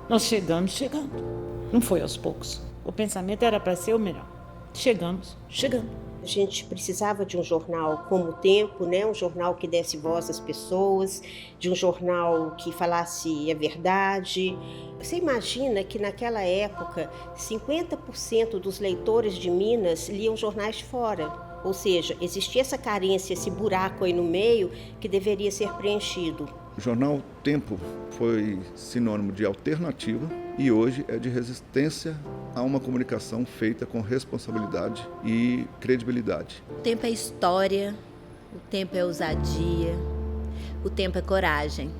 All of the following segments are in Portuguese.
Nós chegamos chegando. Não foi aos poucos. O pensamento era para ser o melhor. Chegamos chegando. A gente precisava de um jornal como o Tempo, né? Um jornal que desse voz às pessoas, de um jornal que falasse a verdade. Você imagina que naquela época 50% dos leitores de Minas liam jornais de fora. Ou seja, existia essa carência, esse buraco aí no meio que deveria ser preenchido. O jornal Tempo foi sinônimo de alternativa e hoje é de resistência a uma comunicação feita com responsabilidade e credibilidade. O tempo é história, o tempo é ousadia, o tempo é coragem.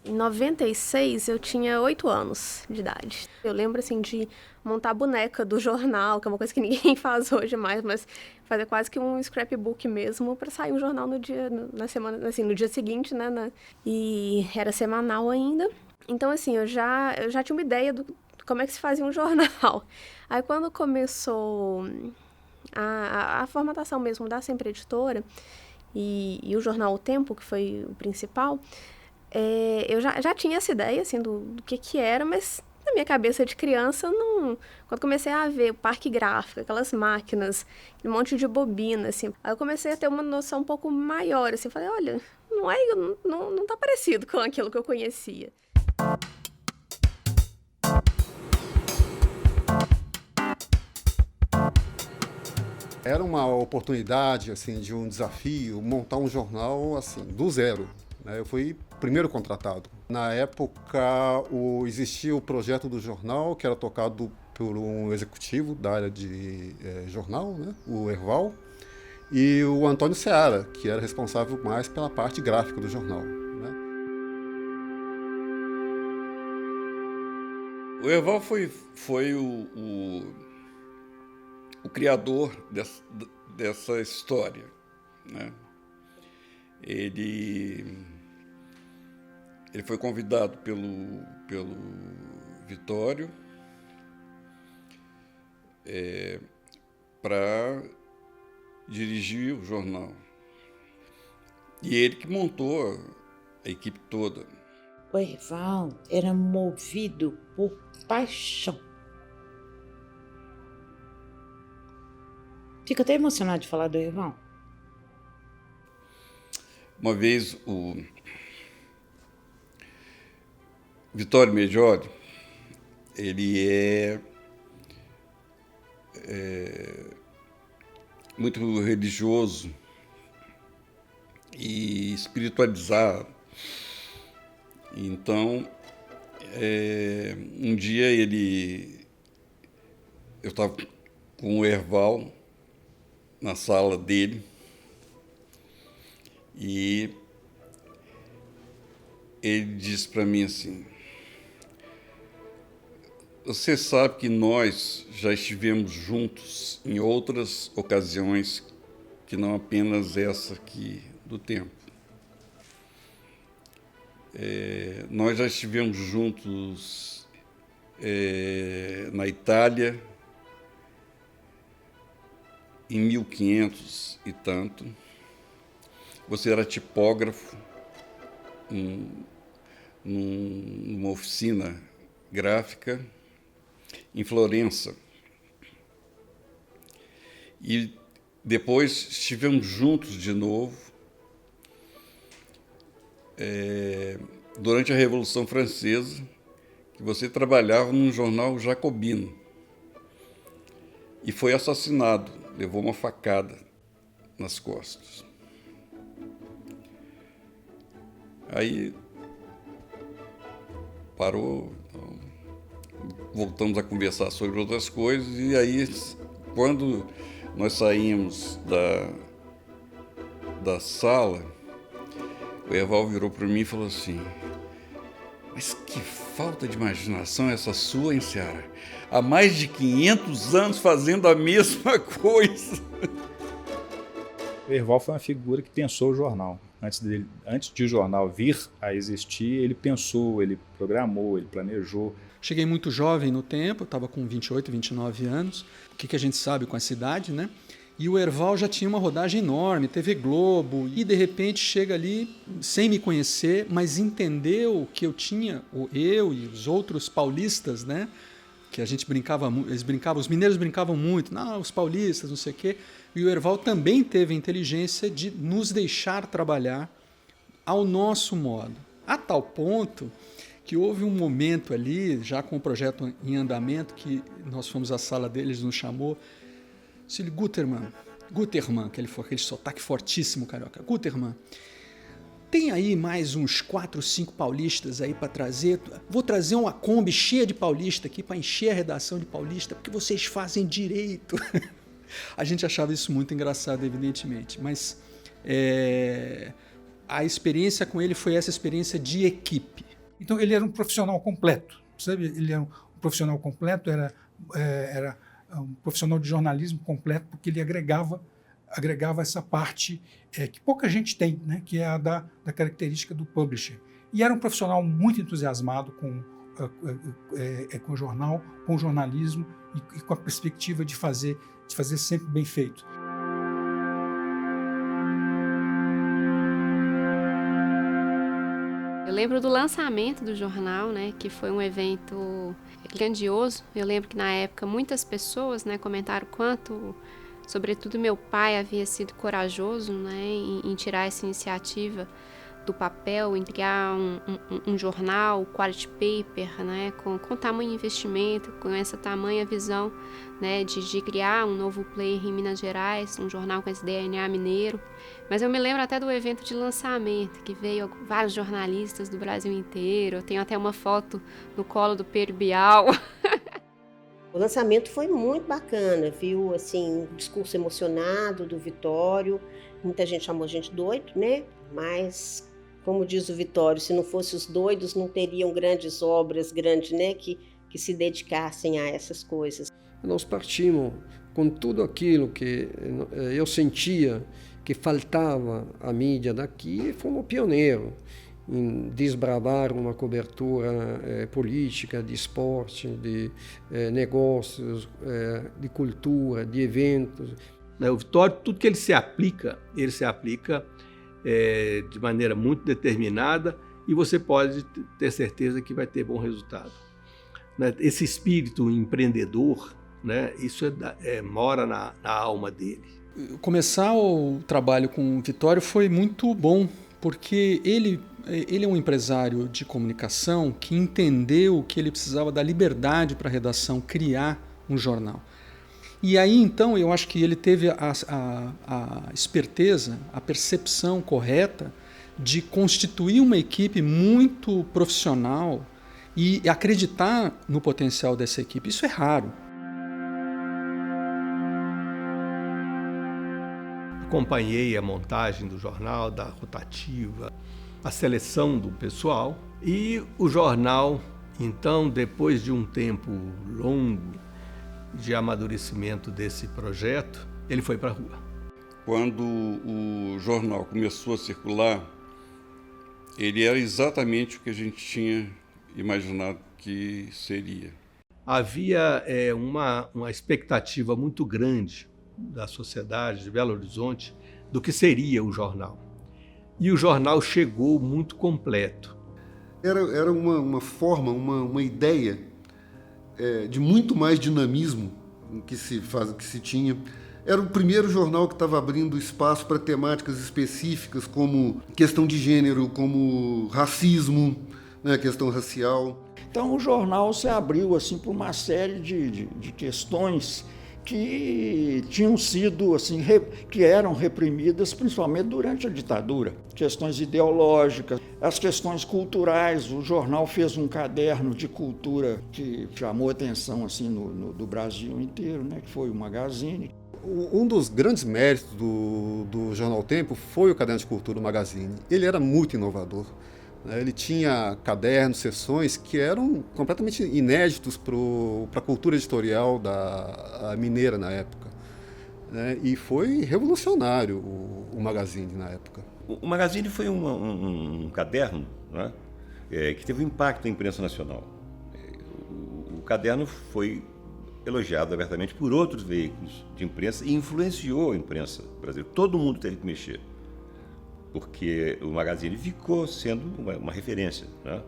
Em 96, eu tinha 8 anos de idade. Eu lembro, assim, de montar a boneca do jornal, que é uma coisa que ninguém faz hoje mais, mas fazer quase que um scrapbook mesmo para sair um jornal na semana, assim, no dia seguinte, né? E era semanal ainda. Então, assim, eu já tinha uma ideia do como é que se fazia um jornal. Aí, quando começou a formatação mesmo da Sempre Editora e o jornal O Tempo, que foi o principal, eu já tinha essa ideia, assim, do que era, mas na minha cabeça de criança, não... Quando comecei a ver o parque gráfico, aquelas máquinas, um monte de bobina, assim, aí eu comecei a ter uma noção um pouco maior, assim, falei, olha, não tá parecido com aquilo que eu conhecia. Era uma oportunidade, assim, de um desafio, montar um jornal, assim, do zero. Eu fui primeiro contratado. Na época, existia o projeto do jornal, que era tocado por um executivo da área de jornal, né? O Erval, e o Antônio Seara, que era responsável mais pela parte gráfica do jornal. Né? O Erval foi o criador dessa história, né? Ele foi convidado pelo Vitório para dirigir o jornal. E ele que montou a equipe toda. O Erval era movido por paixão. Fico até emocionado de falar do Erval. Uma vez o Vitório Meggiori, ele é muito religioso e espiritualizado. Então, um dia eu estava com o Erval na sala dele e ele disse para mim assim: você sabe que nós já estivemos juntos em outras ocasiões que não apenas essa aqui do Tempo. Nós já estivemos juntos na Itália em 1500 e tanto. Você era tipógrafo numa oficina gráfica em Florença. E depois estivemos juntos de novo durante a Revolução Francesa, que você trabalhava num jornal jacobino e foi assassinado, levou uma facada nas costas. Aí parou, então, voltamos a conversar sobre outras coisas, e aí, quando nós saímos da sala, o Erval virou para mim e falou assim: mas que falta de imaginação essa sua, hein, Seara? Há mais de 500 anos fazendo a mesma coisa. O Erval foi uma figura que pensou o jornal. Antes de o jornal vir a existir, ele pensou, ele programou, ele planejou. Cheguei muito jovem no tempo, estava com 28, 29 anos. O que a gente sabe com essa idade, né? E o Herval já tinha uma rodagem enorme, TV Globo, e de repente chega ali, sem me conhecer, mas entendeu que eu tinha, eu e os outros paulistas, né? Que a gente brincava, os mineiros brincavam muito, não, os paulistas, não sei o quê. E o Herval também teve a inteligência de nos deixar trabalhar ao nosso modo. A tal ponto que houve um momento ali, já com o projeto em andamento, que nós fomos à sala deles, nos chamou, Cílio Gutermann, aquele sotaque fortíssimo carioca, Gutermann, tem aí mais uns 4, 5 paulistas aí para trazer, vou trazer uma Kombi cheia de paulista aqui para encher a redação de paulista, porque vocês fazem direito. A gente achava isso muito engraçado, evidentemente, mas a experiência com ele foi essa experiência de equipe. Então ele era um profissional completo, sabe? Ele era um profissional completo, era um profissional de jornalismo completo, porque ele agregava essa parte que pouca gente tem, né? Que é a da característica do publisher. E era um profissional muito entusiasmado com o jornal, com o jornalismo e com a perspectiva de fazer sempre bem feito. Eu lembro do lançamento do jornal, né, que foi um evento grandioso. Eu lembro que na época muitas pessoas, né, comentaram quanto, sobretudo meu pai, havia sido corajoso, né, em tirar essa iniciativa do papel, em criar um jornal, quality paper, né, com tamanho investimento, com essa tamanha visão, né, de criar um novo player em Minas Gerais, um jornal com esse DNA mineiro. Mas eu me lembro até do evento de lançamento, que veio vários jornalistas do Brasil inteiro. Eu tenho até uma foto no colo do Pedro Bial. O lançamento foi muito bacana, viu? Assim, um discurso emocionado do Vitório. Muita gente chamou a gente doido, né? Mas, como diz o Vitório, se não fossem os doidos, não teriam grandes obras, né? Que se dedicassem a essas coisas. Nós partimos com tudo aquilo que eu sentia que faltava à mídia daqui, e fomos pioneiros em desbravar uma cobertura política, de esporte, de negócios, de cultura, de eventos. O Vitório, tudo que ele se aplica de maneira muito determinada e você pode ter certeza que vai ter bom resultado. Esse espírito empreendedor, né, isso mora na alma dele. Começar o trabalho com o Vitório foi muito bom, porque ele é um empresário de comunicação que entendeu que ele precisava da liberdade para a redação criar um jornal. E aí, então, eu acho que ele teve a esperteza, a percepção correta de constituir uma equipe muito profissional e acreditar no potencial dessa equipe. Isso é raro. Acompanhei a montagem do jornal, da rotativa, a seleção do pessoal e o jornal, então, depois de um tempo longo de amadurecimento desse projeto, ele foi para a rua. Quando o jornal começou a circular, ele era exatamente o que a gente tinha imaginado que seria. Havia uma expectativa muito grande da sociedade de Belo Horizonte do que seria o jornal. E o jornal chegou muito completo. Era uma forma, uma ideia de muito mais dinamismo que se tinha. Era o primeiro jornal que estava abrindo espaço para temáticas específicas como questão de gênero, como racismo, né, questão racial. Então o jornal se abriu assim para uma série de questões que tinham sido assim, que eram reprimidas principalmente durante a ditadura. Questões ideológicas, as questões culturais. O jornal fez um caderno de cultura que chamou atenção assim, do Brasil inteiro, né, que foi o Magazine. Um dos grandes méritos do Jornal Tempo foi o caderno de cultura do Magazine. Ele era muito inovador. Ele tinha cadernos, sessões que eram completamente inéditos para a cultura editorial da mineira na época. né? E foi revolucionário o Magazine na época. O Magazine foi um caderno, né, que teve um impacto na imprensa nacional. O caderno foi elogiado abertamente por outros veículos de imprensa e influenciou a imprensa brasileira. Todo mundo teve que mexer, porque o Magazine ficou sendo uma referência, né?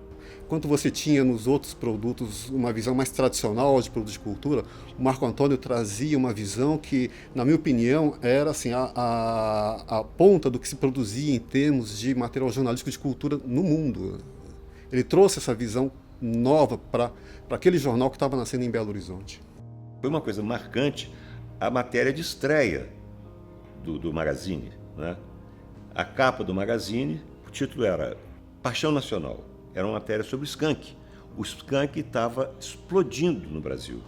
Enquanto você tinha nos outros produtos uma visão mais tradicional de produtos de cultura, o Marco Antônio trazia uma visão que, na minha opinião, era assim, a ponta do que se produzia em termos de material jornalístico de cultura no mundo. Ele trouxe essa visão nova para aquele jornal que estava nascendo em Belo Horizonte. Foi uma coisa marcante a matéria de estreia do Magazine, né? A capa do Magazine, o título era Paixão Nacional. Era uma matéria sobre o skunk. O skunk estava explodindo no Brasil.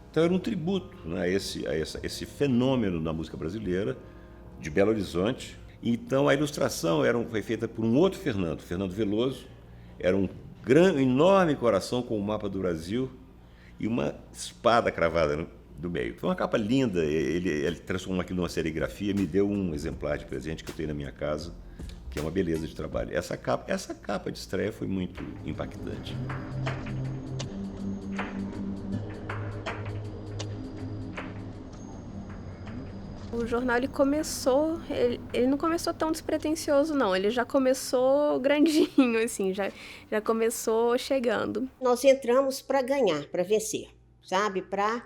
Então era um tributo, né, a esse fenômeno da música brasileira, de Belo Horizonte. Então a ilustração foi feita por um outro Fernando Veloso. Era um enorme coração com o mapa do Brasil e uma espada cravada no meio. Foi uma capa linda, ele transformou aquilo numa serigrafia, me deu um exemplar de presente que eu tenho na minha casa, que é uma beleza de trabalho. Essa capa de estreia foi muito impactante. O jornal ele não começou tão despretensioso não, ele já começou grandinho, assim, já começou chegando. Nós entramos para ganhar, para vencer, sabe, para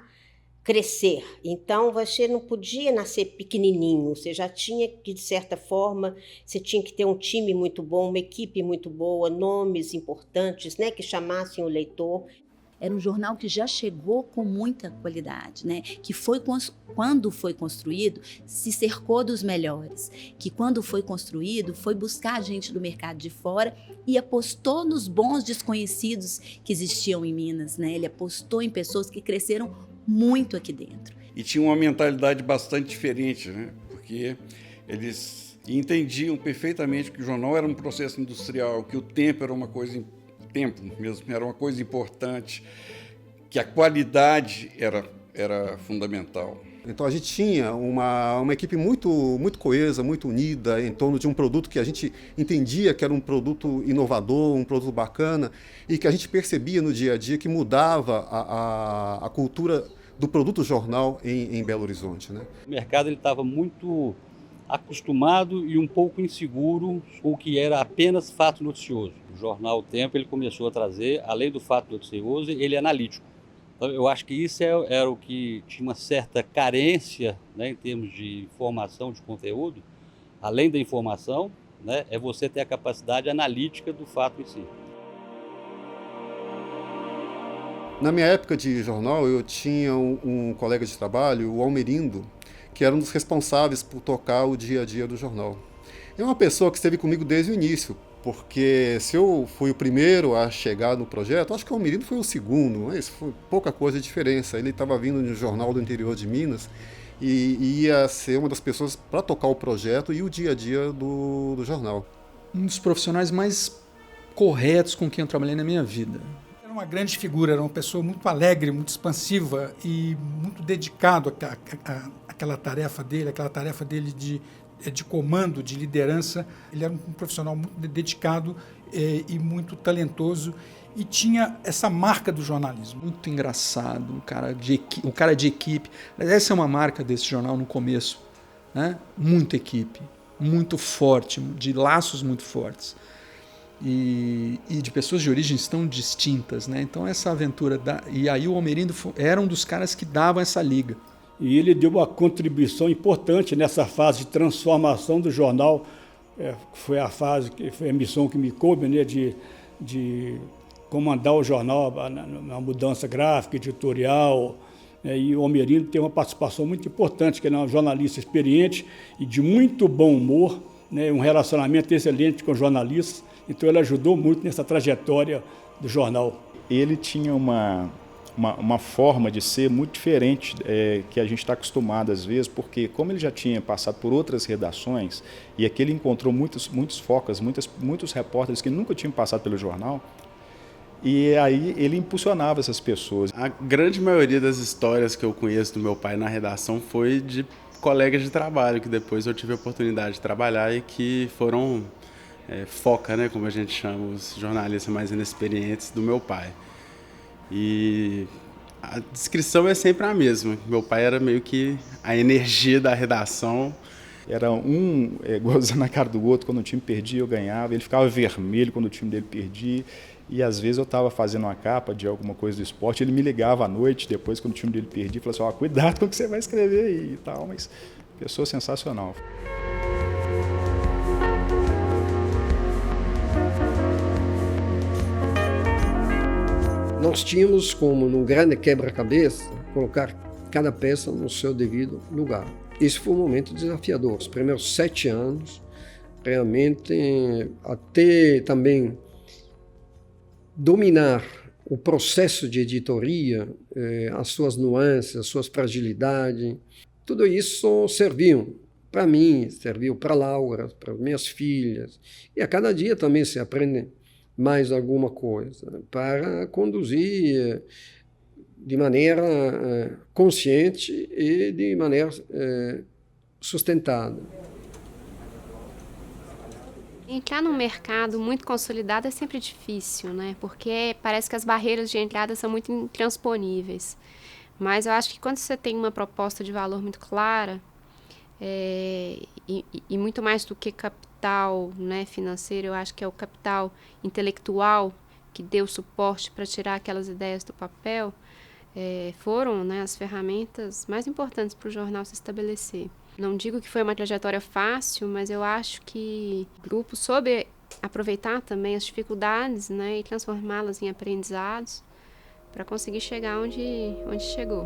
crescer. Então você não podia nascer pequenininho, você já tinha que, de certa forma, você tinha que ter um time muito bom, uma equipe muito boa, nomes importantes, né, que chamassem o leitor. Era um jornal que já chegou com muita qualidade, né? Que quando foi construído, se cercou dos melhores. Que quando foi construído, foi buscar gente do mercado de fora e apostou nos bons desconhecidos que existiam em Minas, né? Ele apostou em pessoas que cresceram muito aqui dentro. E tinha uma mentalidade bastante diferente, né? Porque eles entendiam perfeitamente que o jornal era um processo industrial, que o tempo era uma coisa era uma coisa importante, que a qualidade era fundamental. Então a gente tinha uma equipe muito coesa, muito unida em torno de um produto que a gente entendia que era um produto inovador, um produto bacana e que a gente percebia no dia a dia que mudava a cultura do produto jornal em Belo Horizonte, né? O mercado estava muito acostumado e um pouco inseguro com o que era apenas fato noticioso. O jornal O Tempo ele começou a trazer, além do fato noticioso, ele é analítico. Então, eu acho que isso era o que tinha uma certa carência, né, em termos de informação, de conteúdo. Além da informação, né, é você ter a capacidade analítica do fato em si. Na minha época de jornal, eu tinha um colega de trabalho, o Almerindo, que era um dos responsáveis por tocar o dia a dia do jornal. É uma pessoa que esteve comigo desde o início, porque se eu fui o primeiro a chegar no projeto, acho que o Almerindo foi o segundo, mas foi pouca coisa de diferença. Ele estava vindo de um jornal do interior de Minas e ia ser uma das pessoas para tocar o projeto e o dia a dia do jornal. Um dos profissionais mais corretos com quem eu trabalhei na minha vida. Era uma grande figura, era uma pessoa muito alegre, muito expansiva e muito dedicado àquela tarefa dele de comando, de liderança. Ele era um profissional muito dedicado e muito talentoso e tinha essa marca do jornalismo. Muito engraçado, um cara de equipe. Essa é uma marca desse jornal no começo, né? Muita equipe, muito forte, de laços muito fortes. E de pessoas de origens tão distintas, né? Então essa aventura e aí o Almerindo era um dos caras que davam essa liga. E ele deu uma contribuição importante nessa fase de transformação do jornal. Foi a missão que me coube, né, de comandar o jornal na mudança gráfica, editorial. E o Almerindo tem uma participação muito importante, que ele é um jornalista experiente e de muito bom humor, né, um relacionamento excelente com os jornalistas. Então ele ajudou muito nessa trajetória do jornal. Ele tinha uma forma de ser muito diferente que a gente está acostumado às vezes, porque como ele já tinha passado por outras redações e aqui ele encontrou muitos focas, muitos repórteres que nunca tinham passado pelo jornal, e aí ele impulsionava essas pessoas. A grande maioria das histórias que eu conheço do meu pai na redação foi de colegas de trabalho, que depois eu tive a oportunidade de trabalhar e que foram foca, né, como a gente chama, os jornalistas mais inexperientes do meu pai. E a descrição é sempre a mesma. Meu pai era meio que a energia da redação. Era um gozando na cara do outro. Quando o time perdia, eu ganhava. Ele ficava vermelho quando o time dele perdia. E às vezes eu estava fazendo uma capa de alguma coisa do esporte, ele me ligava à noite, depois quando o time dele perdia, e falava assim, cuidado com o que você vai escrever aí e tal. Mas pessoa sensacional. Nós tínhamos como, num grande quebra-cabeça, colocar cada peça no seu devido lugar. Isso foi um momento desafiador. Os primeiros 7 anos, realmente, até também dominar o processo de editoria, as suas nuances, as suas fragilidades, tudo isso serviu para mim, serviu para Laura, para minhas filhas. E a cada dia também se aprende mais alguma coisa para conduzir de maneira consciente e de maneira sustentada. Entrar num mercado muito consolidado é sempre difícil, né? Porque parece que as barreiras de entrada são muito intransponíveis. Mas eu acho que quando você tem uma proposta de valor muito clara, e muito mais do que capital, né, financeiro, eu acho que é o capital intelectual que deu suporte para tirar aquelas ideias do papel, foram, né, as ferramentas mais importantes para o jornal se estabelecer. Não digo que foi uma trajetória fácil, mas eu acho que o grupo soube aproveitar também as dificuldades, né, e transformá-las em aprendizados para conseguir chegar onde chegou.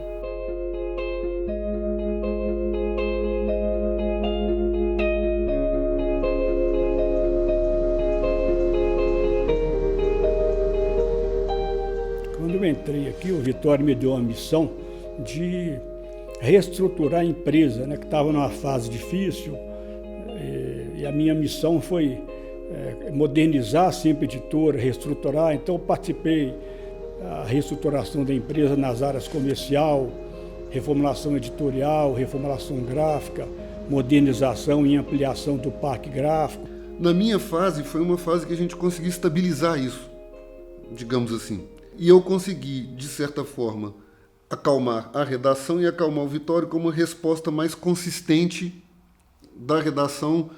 Quando eu entrei aqui, o Vitório me deu uma missão de reestruturar a empresa, né, que estava numa fase difícil, e a minha missão foi modernizar sempre a editora, reestruturar. Então eu participei da reestruturação da empresa nas áreas comercial, reformulação editorial, reformulação gráfica, modernização e ampliação do parque gráfico. Na minha fase, foi uma fase que a gente conseguiu estabilizar isso, digamos assim. E eu consegui, de certa forma, acalmar a redação e acalmar o Vitório como uma resposta mais consistente da redação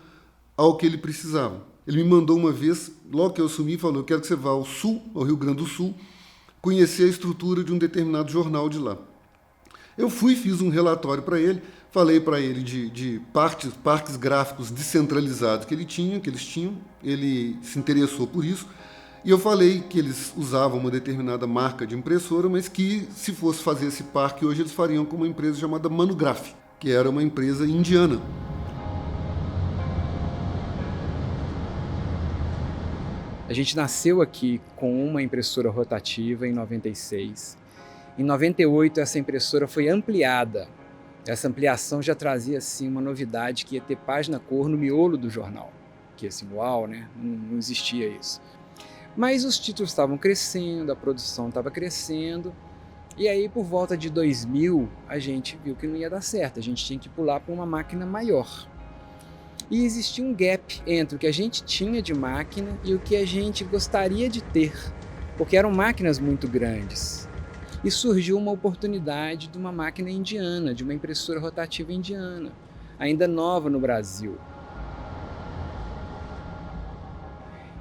ao que ele precisava. Ele me mandou uma vez, logo que eu assumi, falou, eu quero que você vá ao Sul, ao Rio Grande do Sul, conhecer a estrutura de um determinado jornal de lá. Eu fui, fiz um relatório para ele, falei para ele de parques gráficos descentralizados que eles tinham, ele se interessou por isso, e eu falei que eles usavam uma determinada marca de impressora, mas que se fosse fazer esse parque hoje, eles fariam com uma empresa chamada Manograph, que era uma empresa indiana. A gente nasceu aqui com uma impressora rotativa em 96. Em 98, essa impressora foi ampliada. Essa ampliação já trazia assim, uma novidade que ia ter página cor no miolo do jornal. Que assim, uau, né? Não existia isso. Mas os títulos estavam crescendo, a produção estava crescendo, e aí por volta de 2000 a gente viu que não ia dar certo, a gente tinha que pular para uma máquina maior. E existia um gap entre o que a gente tinha de máquina e o que a gente gostaria de ter, porque eram máquinas muito grandes. E surgiu uma oportunidade de uma máquina indiana, de uma impressora rotativa indiana, ainda nova no Brasil.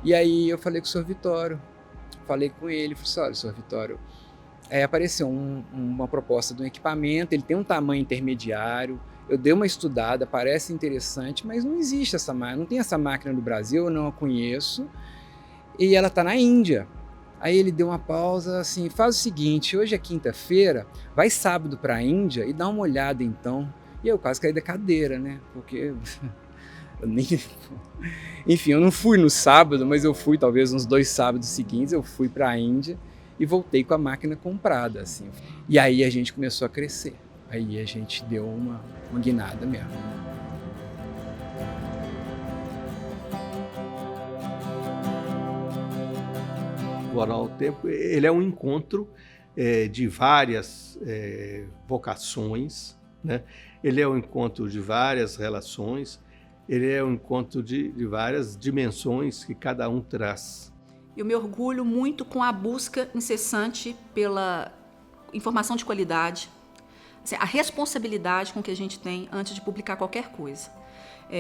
E aí eu falei com o Sr. Vitório, falei com ele, falei assim, olha, Sr. Vitório, apareceu uma proposta de um equipamento, ele tem um tamanho intermediário, eu dei uma estudada, parece interessante, mas não existe essa máquina, não tem essa máquina no Brasil, eu não a conheço, e ela está na Índia. Aí ele deu uma pausa, assim, faz o seguinte, hoje é quinta-feira, vai sábado para a Índia e dá uma olhada então. E eu quase caí da cadeira, né, porque... Enfim, eu não fui no sábado, mas eu fui talvez uns 2 sábados seguintes, eu fui para a Índia e voltei com a máquina comprada, assim. E aí a gente começou a crescer, aí a gente deu uma guinada mesmo. O Jornal O Tempo, ele é um encontro de várias vocações, né? ele é o encontro de várias relações, ele é o encontro de várias dimensões que cada um traz. Eu me orgulho muito com a busca incessante pela informação de qualidade, assim, a responsabilidade com que a gente tem antes de publicar qualquer coisa.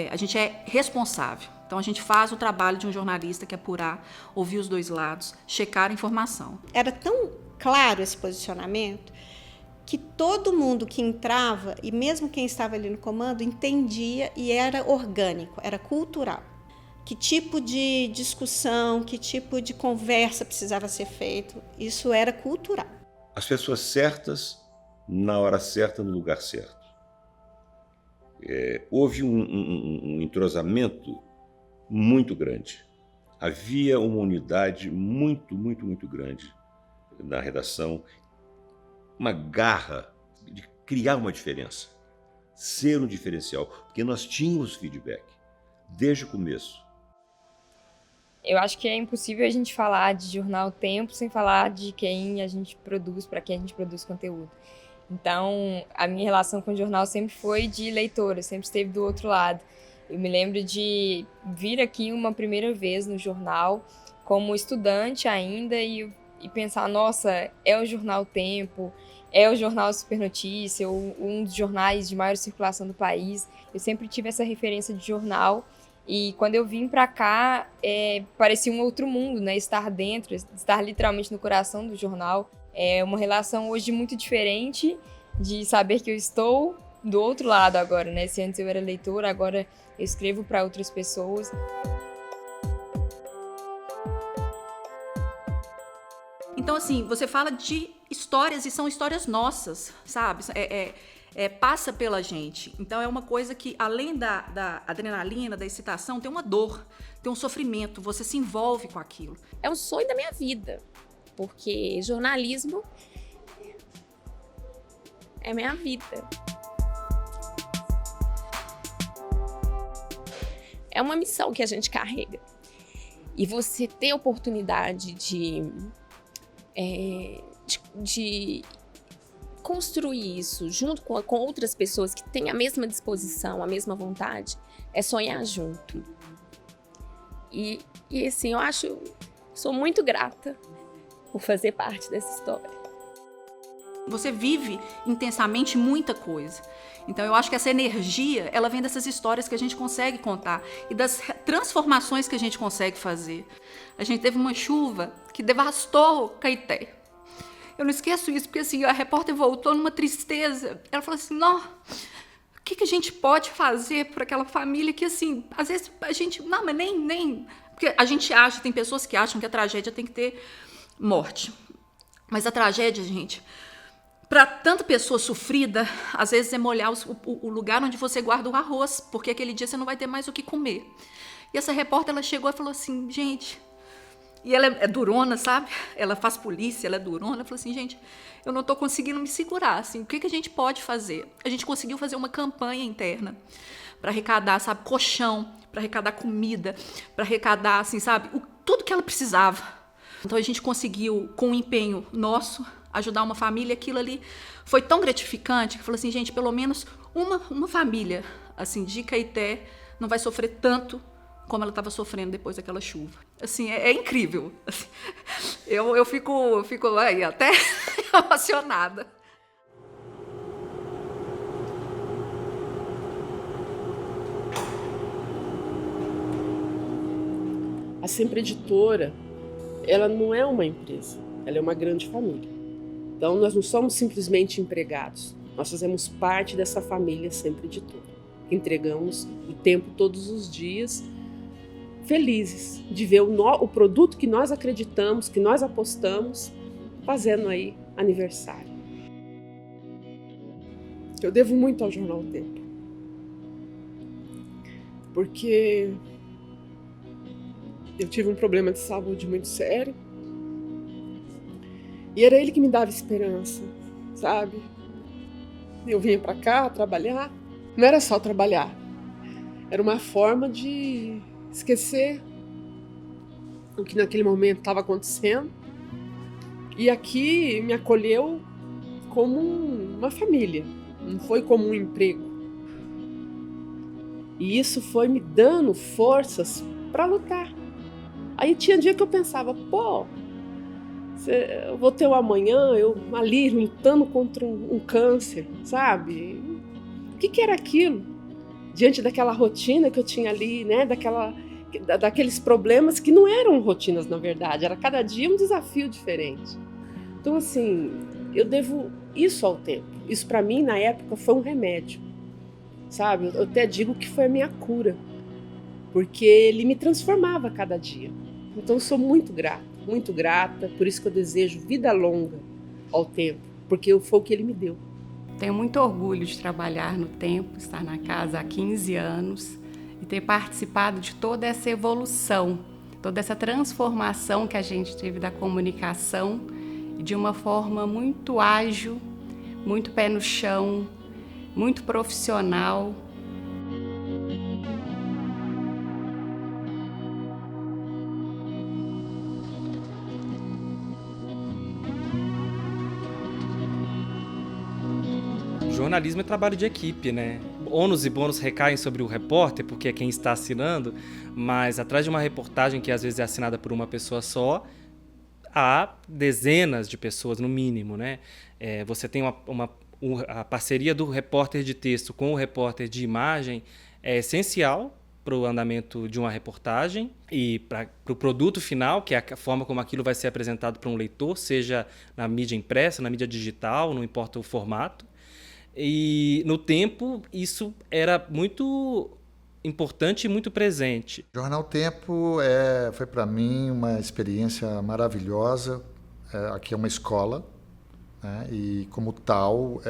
A gente é responsável, então a gente faz o trabalho de um jornalista que é apurar, ouvir os dois lados, checar a informação. Era tão claro esse posicionamento que todo mundo que entrava, e mesmo quem estava ali no comando, entendia e era orgânico, era cultural. Que tipo de discussão, que tipo de conversa precisava ser feito, isso era cultural. As pessoas certas, na hora certa, no lugar certo. Houve um entrosamento muito grande. Havia uma unidade muito grande na redação, uma garra de criar uma diferença, ser um diferencial, porque nós tínhamos feedback desde o começo. Eu acho que é impossível a gente falar de Jornal Tempo sem falar de quem a gente produz, para quem a gente produz conteúdo. Então, a minha relação com o jornal sempre foi de leitora, sempre esteve do outro lado. Eu me lembro de vir aqui uma primeira vez no jornal, como estudante ainda, e pensar, nossa, é o Jornal Tempo, é o Jornal Super Notícia, um dos jornais de maior circulação do país. Eu sempre tive essa referência de jornal, e quando eu vim para cá, parecia um outro mundo, né? Estar dentro, estar literalmente no coração do jornal. É uma relação hoje muito diferente de saber que eu estou do outro lado agora, né? Se antes eu era leitora, agora eu escrevo para outras pessoas. Então, assim, você fala de histórias e são histórias nossas, sabe? Passa pela gente. Então, é uma coisa que, além da adrenalina, da excitação, tem uma dor, tem um sofrimento, você se envolve com aquilo. É um sonho da minha vida. Porque jornalismo é minha vida. É uma missão que a gente carrega. E você ter a oportunidade de construir isso junto com outras pessoas que têm a mesma disposição, a mesma vontade, é sonhar junto. E assim, sou muito grata por fazer parte dessa história. Você vive intensamente muita coisa. Então eu acho que essa energia, ela vem dessas histórias que a gente consegue contar e das transformações que a gente consegue fazer. A gente teve uma chuva que devastou Caeté. Eu não esqueço isso, porque assim, a repórter voltou numa tristeza. Ela falou assim, não, o que a gente pode fazer para aquela família que, assim, às vezes a gente, não, mas nem... Porque a gente acha, tem pessoas que acham que a tragédia tem que ter morte. Mas a tragédia, gente, para tanta pessoa sofrida, às vezes é molhar o lugar onde você guarda o arroz, porque aquele dia você não vai ter mais o que comer. E essa repórter, ela chegou e falou assim, gente... E ela é durona, sabe? Ela faz polícia, ela é durona. Ela falou assim, gente, eu não estou conseguindo me segurar. Assim, o que a gente pode fazer? A gente conseguiu fazer uma campanha interna para arrecadar, sabe, colchão, para arrecadar comida, para arrecadar, assim, sabe, tudo que ela precisava. Então a gente conseguiu, com o empenho nosso, ajudar uma família. Aquilo ali foi tão gratificante que falou assim, gente, pelo menos uma família, assim, de Caeté não vai sofrer tanto como ela estava sofrendo depois daquela chuva. Assim, é incrível. Assim, eu fico aí, até emocionada. A Sempre Editora, ela não é uma empresa, ela é uma grande família. Então, nós não somos simplesmente empregados, nós fazemos parte dessa família Sempre Editora. Entregamos o tempo todos os dias, felizes de ver o produto que nós acreditamos, que nós apostamos, fazendo aí aniversário. Eu devo muito ao Jornal Tempo, porque eu tive um problema de saúde muito sério e era ele que me dava esperança, sabe? Eu vinha para cá trabalhar, não era só trabalhar, era uma forma de esquecer o que naquele momento estava acontecendo. E aqui me acolheu como uma família, não foi como um emprego. E isso foi me dando forças para lutar. Aí tinha dia que eu pensava, pô, eu vou ter um amanhã, eu ali lutando contra um câncer, sabe? O que era aquilo? Diante daquela rotina que eu tinha ali, né? Daqueles problemas que não eram rotinas, na verdade. Era cada dia um desafio diferente. Então, assim, eu devo isso ao tempo. Isso, para mim, na época, foi um remédio, sabe? Eu até digo que foi a minha cura, porque ele me transformava a cada dia. Então, eu sou muito grata, por isso que eu desejo vida longa ao tempo, porque foi o que ele me deu. Tenho muito orgulho de trabalhar no Tempo, estar na casa há 15 anos e ter participado de toda essa evolução, toda essa transformação que a gente teve da comunicação e de uma forma muito ágil, muito pé no chão, muito profissional. Jornalismo é trabalho de equipe, né? Ônus e bônus recaem sobre o repórter, porque é quem está assinando, mas atrás de uma reportagem que às vezes é assinada por uma pessoa só, há dezenas de pessoas, no mínimo, né? Você tem a parceria do repórter de texto com o repórter de imagem é essencial para o andamento de uma reportagem e para o produto final, que é a forma como aquilo vai ser apresentado para um leitor, seja na mídia impressa, na mídia digital, não importa o formato. E no Tempo isso era muito importante e muito presente. O Jornal Tempo foi para mim uma experiência maravilhosa. Aqui é uma escola, né? E como tal,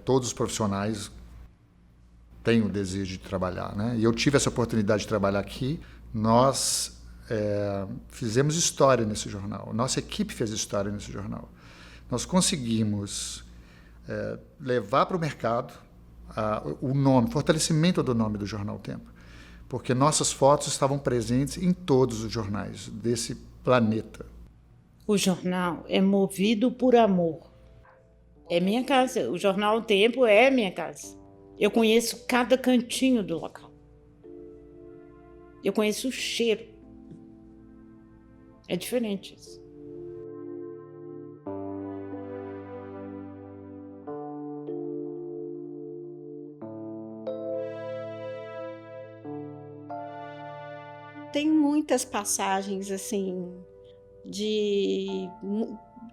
todos os profissionais têm o desejo de trabalhar, né? E eu tive essa oportunidade de trabalhar aqui. Nós fizemos história nesse jornal. Nossa equipe fez história nesse jornal. Nós conseguimos levar para o mercado o nome, fortalecimento do nome do Jornal Tempo, porque nossas fotos estavam presentes em todos os jornais desse planeta. O jornal é movido por amor. É minha casa. O Jornal Tempo é minha casa. Eu conheço cada cantinho do local. Eu conheço o cheiro. É diferente isso. Tem muitas passagens assim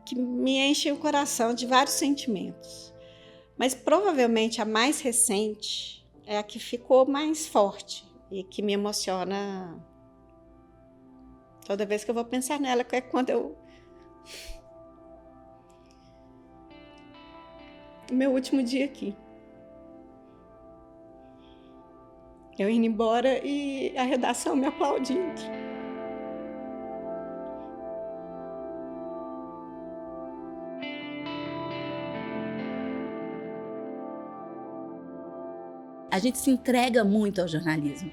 que me enchem o coração de vários sentimentos, mas provavelmente a mais recente é a que ficou mais forte e que me emociona toda vez que eu vou pensar nela, que é quando o meu último dia aqui. Eu indo embora e a redação me aplaudindo. A gente se entrega muito ao jornalismo,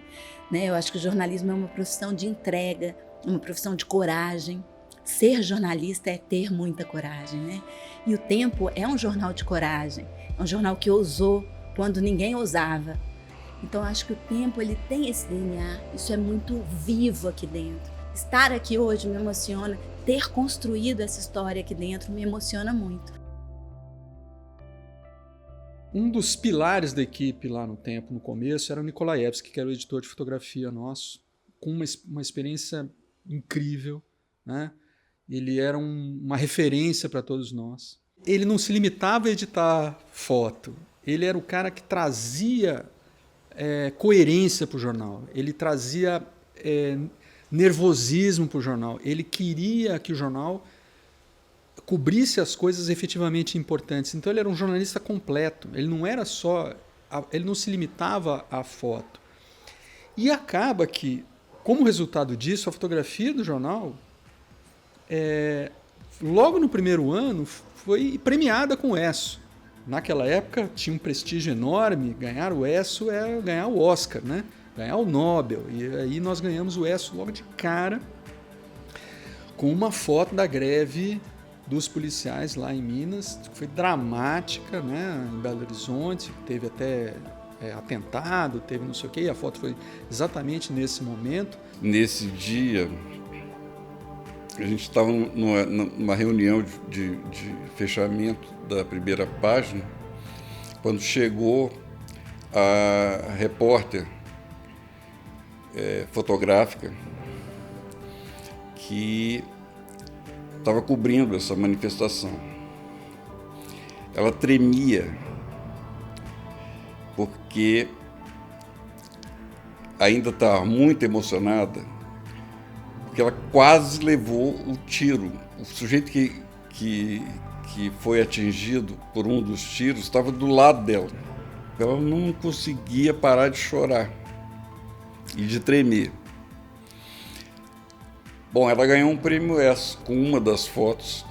né? Eu acho que o jornalismo é uma profissão de entrega, uma profissão de coragem. Ser jornalista é ter muita coragem, né? E o Tempo é um jornal de coragem, é um jornal que ousou quando ninguém ousava. Então, acho que o Tempo ele tem esse DNA, isso é muito vivo aqui dentro. Estar aqui hoje me emociona, ter construído essa história aqui dentro me emociona muito. Um dos pilares da equipe lá no Tempo, no começo, era o Nikolaevski, que era o editor de fotografia nosso, com uma experiência incrível, né? Ele era uma referência para todos nós. Ele não se limitava a editar foto, ele era o cara que trazia coerência para o jornal, ele trazia nervosismo para o jornal, ele queria que o jornal cobrisse as coisas efetivamente importantes. Então ele era um jornalista completo, ele não era só, ele não se limitava à foto. E acaba que, como resultado disso, a fotografia do jornal, logo no primeiro ano, foi premiada com o ESSO. Naquela época tinha um prestígio enorme, ganhar o ESSO é ganhar o Oscar, né? Ganhar o Nobel. E aí nós ganhamos o ESSO logo de cara, com uma foto da greve dos policiais lá em Minas, que foi dramática, né? Em Belo Horizonte, teve até atentado, teve não sei o quê, e a foto foi exatamente nesse momento. Nesse dia, a gente estava numa reunião de fechamento da primeira página, quando chegou a repórter fotográfica que estava cobrindo essa manifestação. Ela tremia porque ainda estava muito emocionada, porque ela quase levou o tiro. O sujeito que foi atingido por um dos tiros estava do lado dela. Ela não conseguia parar de chorar e de tremer. Bom, ela ganhou um prêmio ESSO com uma das fotos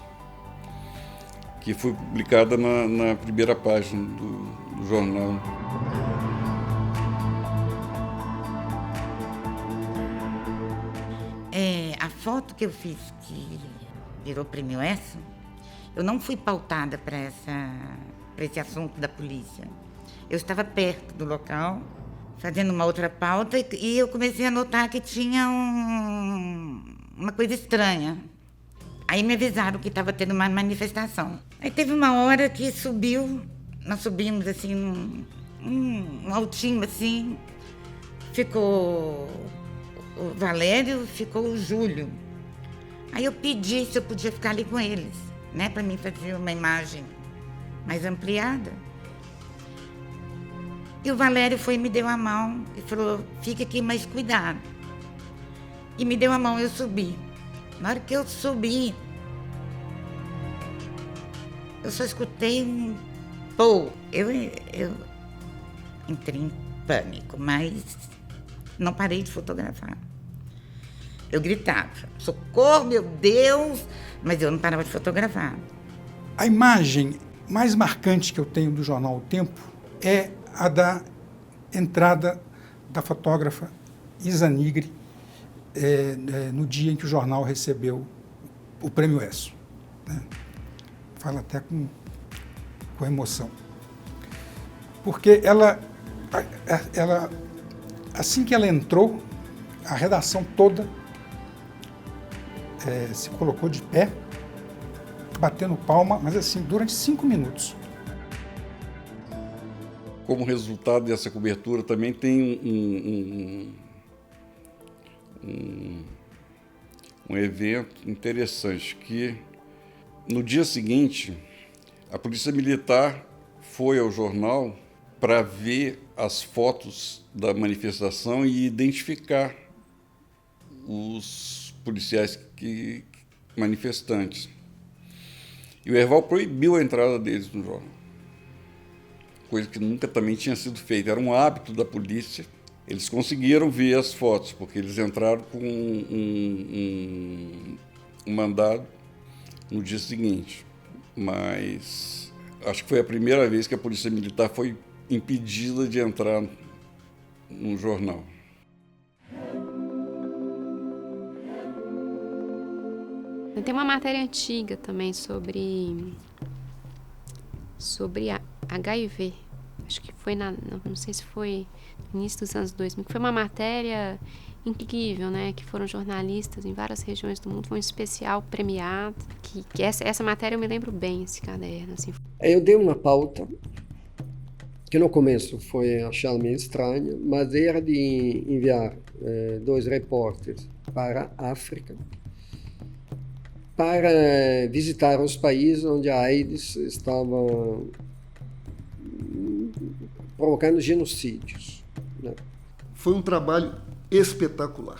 que foi publicada na primeira página do jornal. A foto que eu fiz, que virou prêmio ESSO, eu não fui pautada para esse assunto da polícia. Eu estava perto do local, fazendo uma outra pauta, e eu comecei a notar que tinha uma coisa estranha. Aí me avisaram que estava tendo uma manifestação. Aí teve uma hora que nós subimos assim, num altinho assim, ficou o Valério, ficou o Júlio. Aí eu pedi se eu podia ficar ali com eles, né, para mim fazer uma imagem mais ampliada. E o Valério foi e me deu a mão e falou, fica aqui, mas cuidado. E me deu a mão, eu subi. Na hora que eu subi, eu só escutei um pô. Eu entrei em pânico, mas não parei de fotografar. Eu gritava, socorro, meu Deus, mas eu não parava de fotografar. A imagem mais marcante que eu tenho do jornal O Tempo é a da entrada da fotógrafa Isa Nigri no dia em que o jornal recebeu o prêmio ESSO, né? Falo até com emoção. Porque ela, assim que ela entrou, a redação toda se colocou de pé, batendo palma, mas assim, durante 5 minutos. Como resultado dessa cobertura, também tem um evento interessante, que no dia seguinte, a Polícia Militar foi ao jornal para ver as fotos da manifestação e identificar os policiais manifestantes. E o Herval proibiu a entrada deles no jornal, coisa que nunca também tinha sido feita. Era um hábito da polícia. Eles conseguiram ver as fotos, porque eles entraram com um mandado no dia seguinte. Mas acho que foi a primeira vez que a Polícia Militar foi impedida de entrar no jornal. Tem uma matéria antiga também sobre HIV. Acho que foi não sei se foi no início dos anos 2000, que foi uma matéria incrível, né? Que foram jornalistas em várias regiões do mundo, foi um especial premiado. Que essa matéria eu me lembro bem, esse caderno. Assim. Eu dei uma pauta que no começo foi achar meio estranha, mas era de enviar 2 repórteres para a África para visitar os países onde a AIDS estava provocando genocídios, né? Foi um trabalho espetacular,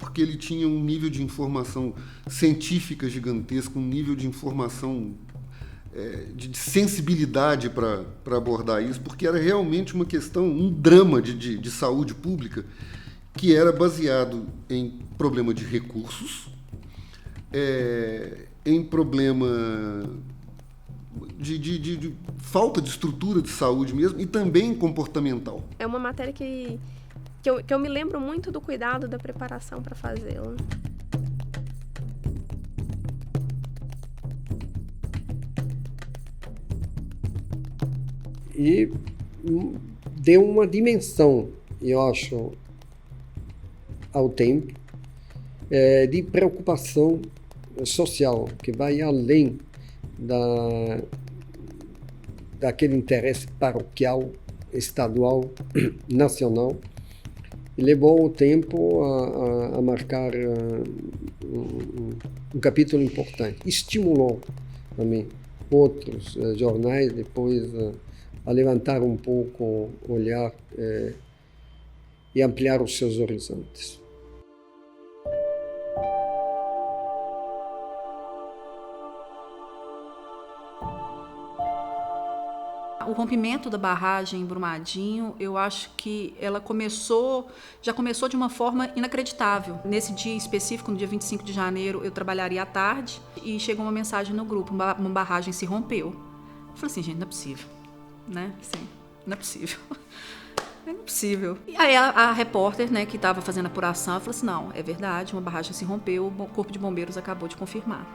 porque ele tinha um nível de informação científica gigantesco, um nível de informação de sensibilidade para abordar isso, porque era realmente uma questão, um drama de saúde pública que era baseado em problema de recursos, em problema de falta de estrutura de saúde mesmo, e também comportamental. É uma matéria que eu me lembro muito do cuidado da preparação para fazê-la. E deu uma dimensão, eu acho, ao tempo, de preocupação social, que vai além daquele interesse paroquial, estadual, nacional, e levou o tempo a marcar um capítulo importante. Estimulou também outros jornais depois a levantar um pouco o olhar e ampliar os seus horizontes. O rompimento da barragem em Brumadinho, eu acho que ela já começou de uma forma inacreditável. Nesse dia específico, no dia 25 de janeiro, eu trabalharia à tarde e chegou uma mensagem no grupo, uma barragem se rompeu. Eu falei assim, gente, não é possível, né? Sim, não é possível. É impossível. E aí a repórter, né, que estava fazendo a apuração, ela falou assim, não, é verdade, uma barragem se rompeu, o Corpo de Bombeiros acabou de confirmar.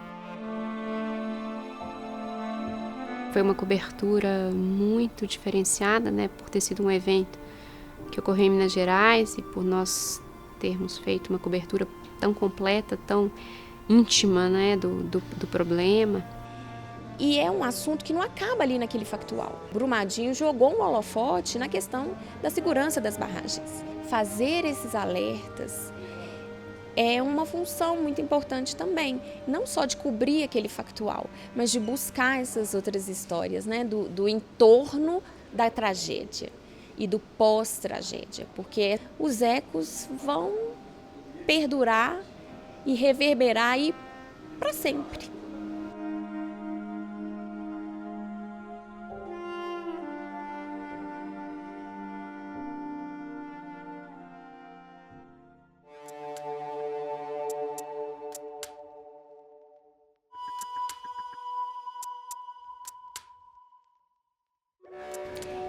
Foi uma cobertura muito diferenciada, né, por ter sido um evento que ocorreu em Minas Gerais e por nós termos feito uma cobertura tão completa, tão íntima, né, do problema. E é um assunto que não acaba ali naquele factual. Brumadinho jogou um holofote na questão da segurança das barragens. Fazer esses alertas é uma função muito importante também, não só de cobrir aquele factual, mas de buscar essas outras histórias, né, do entorno da tragédia e do pós-tragédia, porque os ecos vão perdurar e reverberar aí para sempre.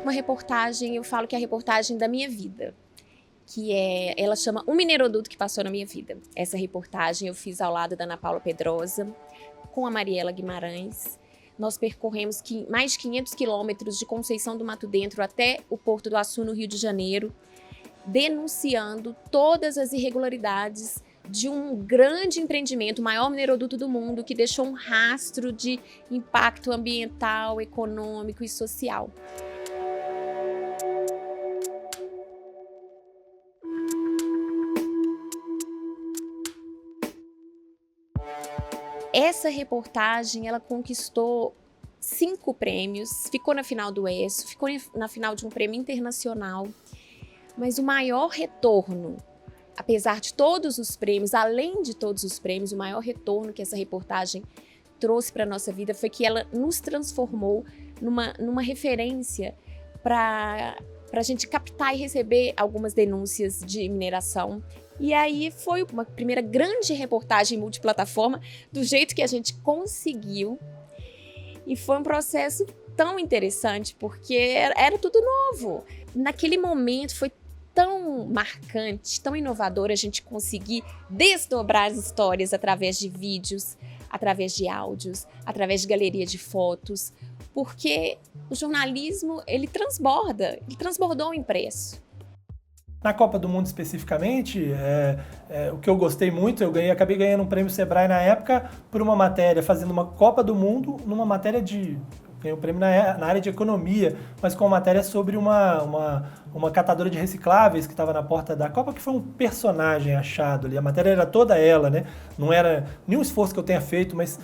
Uma reportagem, eu falo que é a reportagem da minha vida, ela chama O Mineroduto que Passou na Minha Vida. Essa reportagem eu fiz ao lado da Ana Paula Pedrosa, com a Mariela Guimarães. Nós percorremos mais de 500 quilômetros de Conceição do Mato Dentro até o Porto do Açu, no Rio de Janeiro, denunciando todas as irregularidades de um grande empreendimento, o maior mineroduto do mundo, que deixou um rastro de impacto ambiental, econômico e social. Essa reportagem, ela conquistou 5 prêmios, ficou na final do ESSO, ficou na final de um prêmio internacional, mas o maior retorno, apesar de todos os prêmios, além de todos os prêmios, o maior retorno que essa reportagem trouxe para a nossa vida foi que ela nos transformou numa referência para a gente captar e receber algumas denúncias de mineração. E aí foi uma primeira grande reportagem multiplataforma, do jeito que a gente conseguiu. E foi um processo tão interessante, porque era tudo novo. Naquele momento foi tão marcante, tão inovador a gente conseguir desdobrar as histórias através de vídeos, através de áudios, através de galeria de fotos, porque o jornalismo, ele transbordou o impresso. Na Copa do Mundo especificamente, o que eu gostei muito, acabei ganhando um prêmio Sebrae na época por uma matéria, fazendo uma Copa do Mundo numa matéria ganhei um prêmio na área de economia, mas com uma matéria sobre uma catadora de recicláveis que estava na porta da Copa, que foi um personagem achado ali. A matéria era toda ela, né? Não era nenhum esforço que eu tenha feito, mas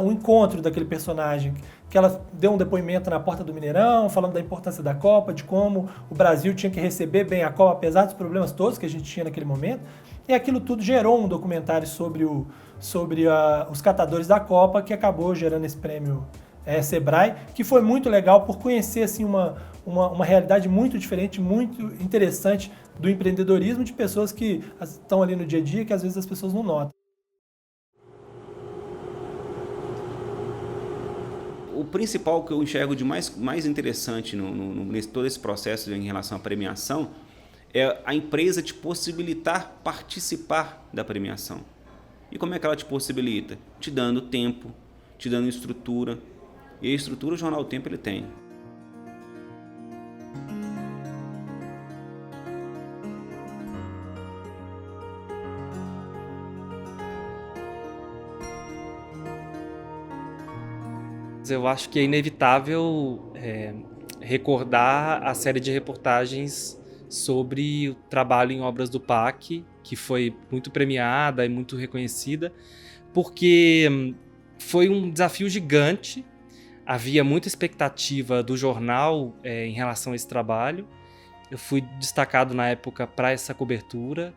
o encontro daquele personagem, que ela deu um depoimento na porta do Mineirão, falando da importância da Copa, de como o Brasil tinha que receber bem a Copa, apesar dos problemas todos que a gente tinha naquele momento. E aquilo tudo gerou um documentário sobre os catadores da Copa, que acabou gerando esse prêmio Sebrae, que foi muito legal por conhecer assim, uma realidade muito diferente, muito interessante do empreendedorismo, de pessoas que estão ali no dia a dia, que às vezes as pessoas não notam. O principal que eu enxergo de mais interessante nesse todo esse processo em relação à premiação é a empresa te possibilitar participar da premiação. E como é que ela te possibilita? Te dando tempo, te dando estrutura. E a estrutura o Jornal O Tempo ele tem. eu acho que é inevitável recordar a série de reportagens sobre o trabalho em obras do PAC, que foi muito premiada e muito reconhecida, porque foi um desafio gigante. Havia muita expectativa do jornal em relação a esse trabalho. Eu fui destacado na época para essa cobertura,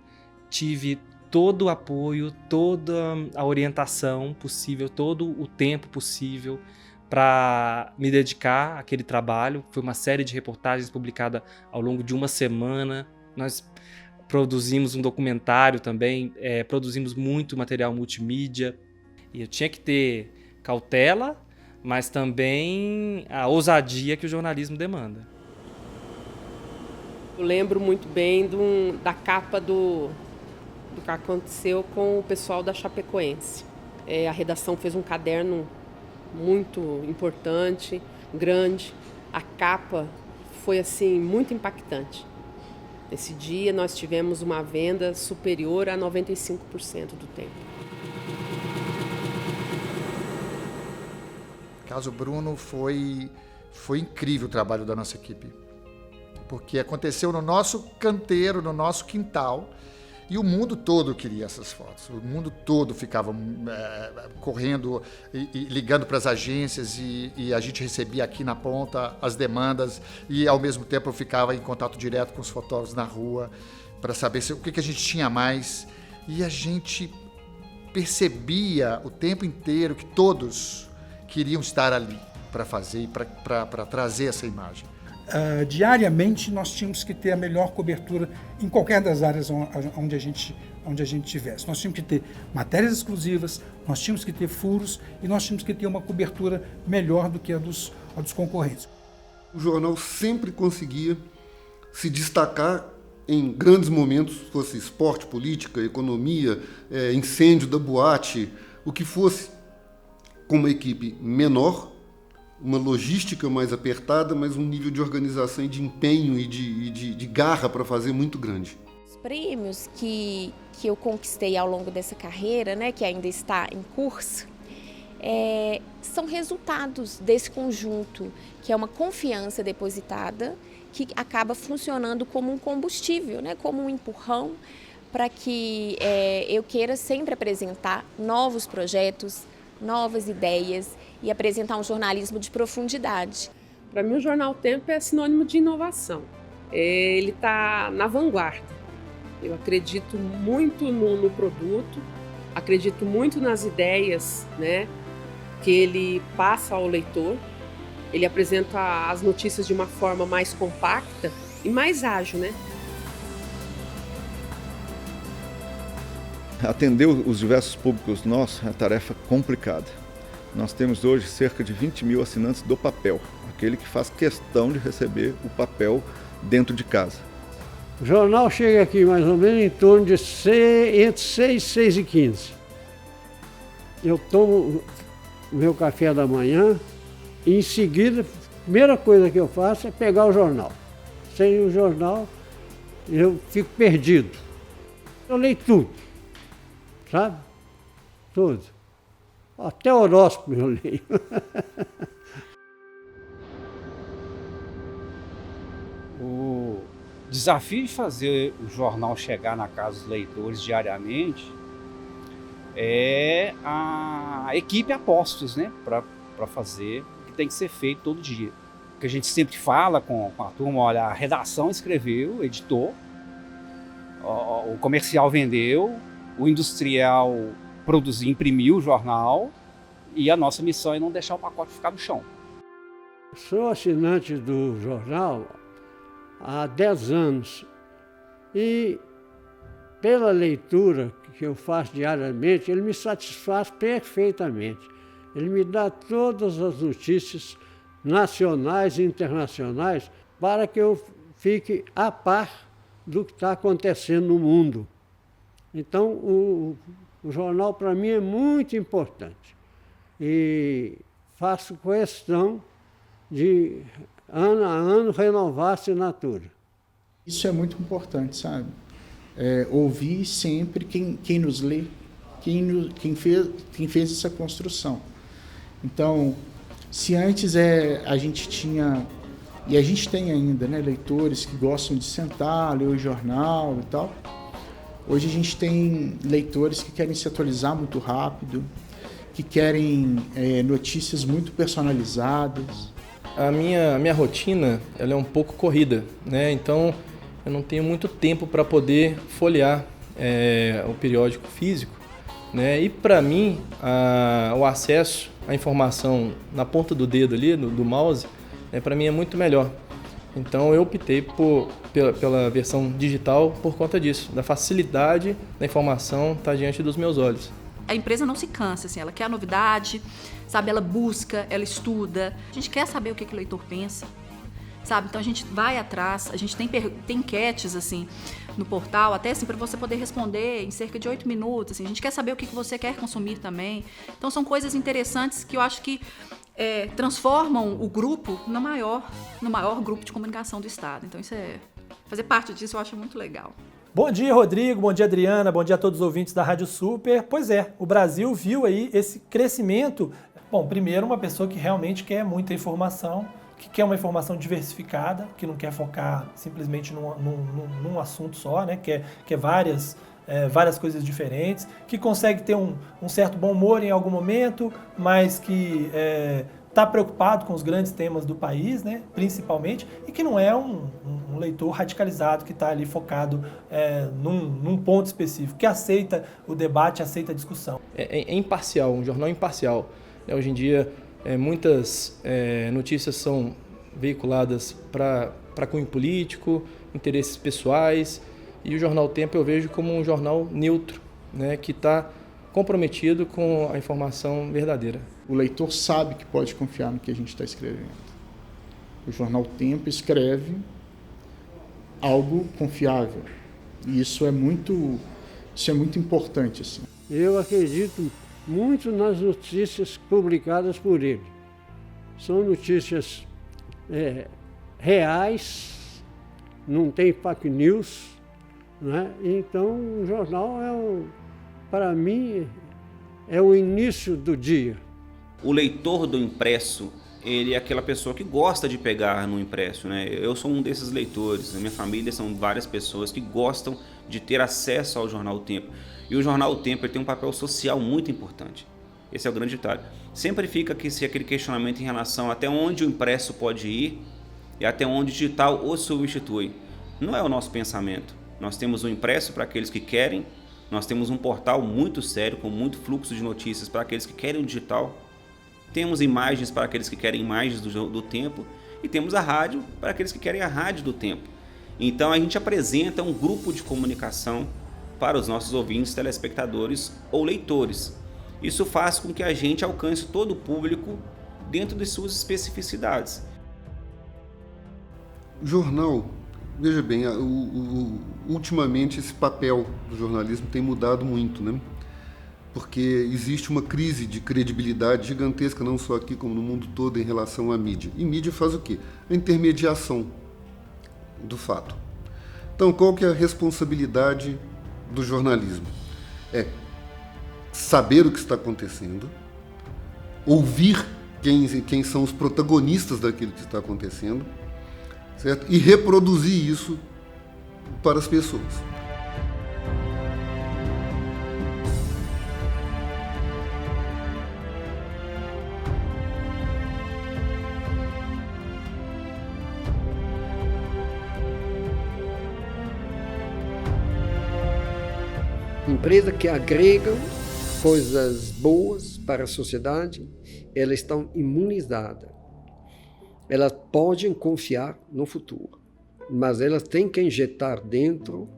tive todo o apoio, toda a orientação possível, todo o tempo possível para me dedicar àquele trabalho. Foi uma série de reportagens publicada ao longo de uma semana. Nós produzimos um documentário também, produzimos muito material multimídia. E eu tinha que ter cautela, mas também a ousadia que o jornalismo demanda. Eu lembro muito bem da capa do que aconteceu com o pessoal da Chapecoense. A redação fez um caderno muito importante, grande. A capa foi assim muito impactante. Nesse dia nós tivemos uma venda superior a 95% do tempo. Caso Bruno, foi incrível o trabalho da nossa equipe, porque aconteceu no nosso canteiro, no nosso quintal, e o mundo todo queria essas fotos. O mundo todo ficava correndo e ligando para as agências, e a gente recebia aqui na ponta as demandas, e ao mesmo tempo eu ficava em contato direto com os fotógrafos na rua para saber o que a gente tinha mais, e a gente percebia o tempo inteiro que todos queriam estar ali para fazer e para trazer essa imagem. Diariamente nós tínhamos que ter a melhor cobertura em qualquer das áreas onde a gente tivesse. Nós tínhamos que ter matérias exclusivas, nós tínhamos que ter furos e nós tínhamos que ter uma cobertura melhor do que a dos concorrentes. O jornal sempre conseguia se destacar em grandes momentos, fosse esporte, política, economia, incêndio da boate, o que fosse, com uma equipe menor, uma logística mais apertada, mas um nível de organização e de empenho e de garra para fazer muito grande. Os prêmios que eu conquistei ao longo dessa carreira, né, que ainda está em curso, são resultados desse conjunto, que é uma confiança depositada, que acaba funcionando como um combustível, né, como um empurrão para que eu queira sempre apresentar novos projetos, novas ideias e apresentar um jornalismo de profundidade. Para mim, o Jornal Tempo é sinônimo de inovação. Ele está na vanguarda. Eu acredito muito no produto, acredito muito nas ideias, né, que ele passa ao leitor. Ele apresenta as notícias de uma forma mais compacta e mais ágil, né? Atender os diversos públicos nossos é uma tarefa complicada. Nós temos hoje cerca de 20 mil assinantes do papel, aquele que faz questão de receber o papel dentro de casa. O jornal chega aqui mais ou menos em torno de entre 6 e 6 e 15. Eu tomo o meu café da manhã e em seguida, a primeira coisa que eu faço é pegar o jornal. Sem o jornal, eu fico perdido. Eu leio tudo. Sabe? Tudo. Até o horóscopo eu leio. O desafio de fazer o jornal chegar na casa dos leitores diariamente é a equipe a postos, né? Para fazer o que tem que ser feito todo dia. O que a gente sempre fala com a turma, olha, a redação escreveu, editou, o comercial vendeu, o industrial produziu, imprimiu o jornal, e a nossa missão é não deixar o pacote ficar no chão. Sou assinante do jornal há 10 anos e pela leitura que eu faço diariamente, ele me satisfaz perfeitamente. Ele me dá todas as notícias nacionais e internacionais para que eu fique a par do que está acontecendo no mundo. Então, o jornal para mim é muito importante e faço questão de, ano a ano, renovar a assinatura. Isso é muito importante, sabe? Ouvir sempre quem nos lê, quem fez essa construção. Então, Se antes a gente tinha, e a gente tem ainda, né, leitores que gostam de sentar, ler o jornal e tal, hoje a gente tem leitores que querem se atualizar muito rápido, que querem notícias muito personalizadas. A minha rotina ela é um pouco corrida, né? Então eu não tenho muito tempo para poder folhear o periódico físico, né? E para mim o acesso à informação na ponta do dedo ali, do mouse, para mim é muito melhor. Então eu optei pela versão digital por conta disso, da facilidade da informação estar diante dos meus olhos. A empresa não se cansa, assim, ela quer a novidade, sabe? Ela busca, ela estuda. A gente quer saber o que o leitor pensa, sabe? Então a gente vai atrás, a gente tem enquetes, assim, no portal, até assim, para você poder responder em cerca de 8 minutos, assim. A gente quer saber o que você quer consumir também. Então são coisas interessantes que eu acho que transformam o grupo no maior grupo de comunicação do Estado. Então fazer parte disso eu acho muito legal. Bom dia, Rodrigo. Bom dia, Adriana. Bom dia a todos os ouvintes da Rádio Super. Pois é, o Brasil viu aí esse crescimento. Bom, primeiro, uma pessoa que realmente quer muita informação, que quer uma informação diversificada, que não quer focar simplesmente num assunto só, né? Quer várias coisas diferentes, que consegue ter um certo bom humor em algum momento, mas que está preocupado com os grandes temas do país, né, principalmente, e que não é um leitor radicalizado que está ali focado num ponto específico, que aceita o debate, aceita a discussão. É imparcial, um jornal imparcial. Hoje em dia, muitas notícias são veiculadas para cunho político, interesses pessoais, e o Jornal Tempo eu vejo como um jornal neutro, né, que está comprometido com a informação verdadeira. O leitor sabe que pode confiar no que a gente está escrevendo. O Jornal Tempo escreve algo confiável. E isso é muito importante, assim. Eu acredito muito nas notícias publicadas por ele. São notícias reais, não tem fake news, né? Então o jornal para mim, é o início do dia. O leitor do impresso, ele é aquela pessoa que gosta de pegar no impresso, né? Eu sou um desses leitores, a minha família são várias pessoas que gostam de ter acesso ao Jornal Tempo. E o Jornal Tempo ele tem um papel social muito importante. Esse é o grande detalhe. Sempre fica aquele questionamento em relação até onde o impresso pode ir e até onde o digital o substitui. Não é o nosso pensamento. Nós temos o impresso para aqueles que querem, nós temos um portal muito sério, com muito fluxo de notícias para aqueles que querem o digital, temos imagens para aqueles que querem imagens do tempo e temos a rádio para aqueles que querem a rádio do tempo. Então a gente apresenta um grupo de comunicação para os nossos ouvintes, telespectadores ou leitores. Isso faz com que a gente alcance todo o público dentro de suas especificidades. Jornal, veja bem, ultimamente esse papel do jornalismo tem mudado muito, né? Porque existe uma crise de credibilidade gigantesca, não só aqui como no mundo todo, em relação à mídia. E mídia faz o quê? A intermediação do fato. Então, qual que é a responsabilidade do jornalismo? É saber o que está acontecendo, ouvir quem são os protagonistas daquilo que está acontecendo, certo? E reproduzir isso para as pessoas. Empresas que agregam coisas boas para a sociedade, elas estão imunizadas. Elas podem confiar no futuro, mas elas têm que injetar dentro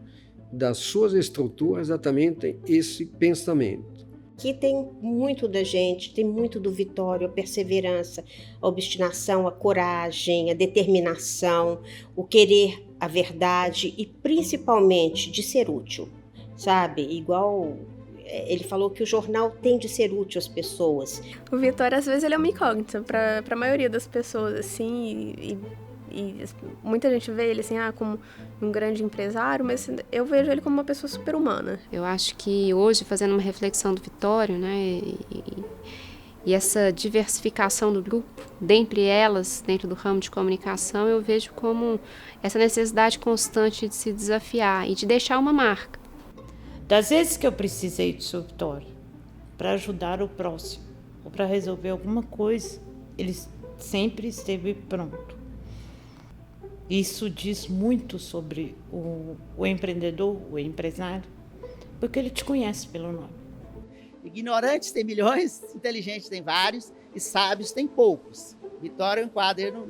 das suas estruturas exatamente esse pensamento. Aqui tem muito da gente, tem muito do Vitório, a perseverança, a obstinação, a coragem, a determinação, o querer a verdade e principalmente de ser útil, sabe? Igual ele falou que o jornal tem de ser útil às pessoas. O Vitório, às vezes, ele é uma incógnita para a maioria das pessoas, assim, e muita gente vê ele, assim, como um grande empresário, mas eu vejo ele como uma pessoa super humana. Eu acho que hoje, fazendo uma reflexão do Vitório, né, E essa diversificação do grupo, dentre elas, dentro do ramo de comunicação, eu vejo como essa necessidade constante de se desafiar e de deixar uma marca. Das vezes que eu precisei de seu Vitório para ajudar o próximo ou para resolver alguma coisa, ele sempre esteve pronto. Isso diz muito sobre o empreendedor, o empresário, porque ele te conhece pelo nome. Ignorantes tem milhões, inteligentes tem vários e sábios tem poucos. Vitória enquadra no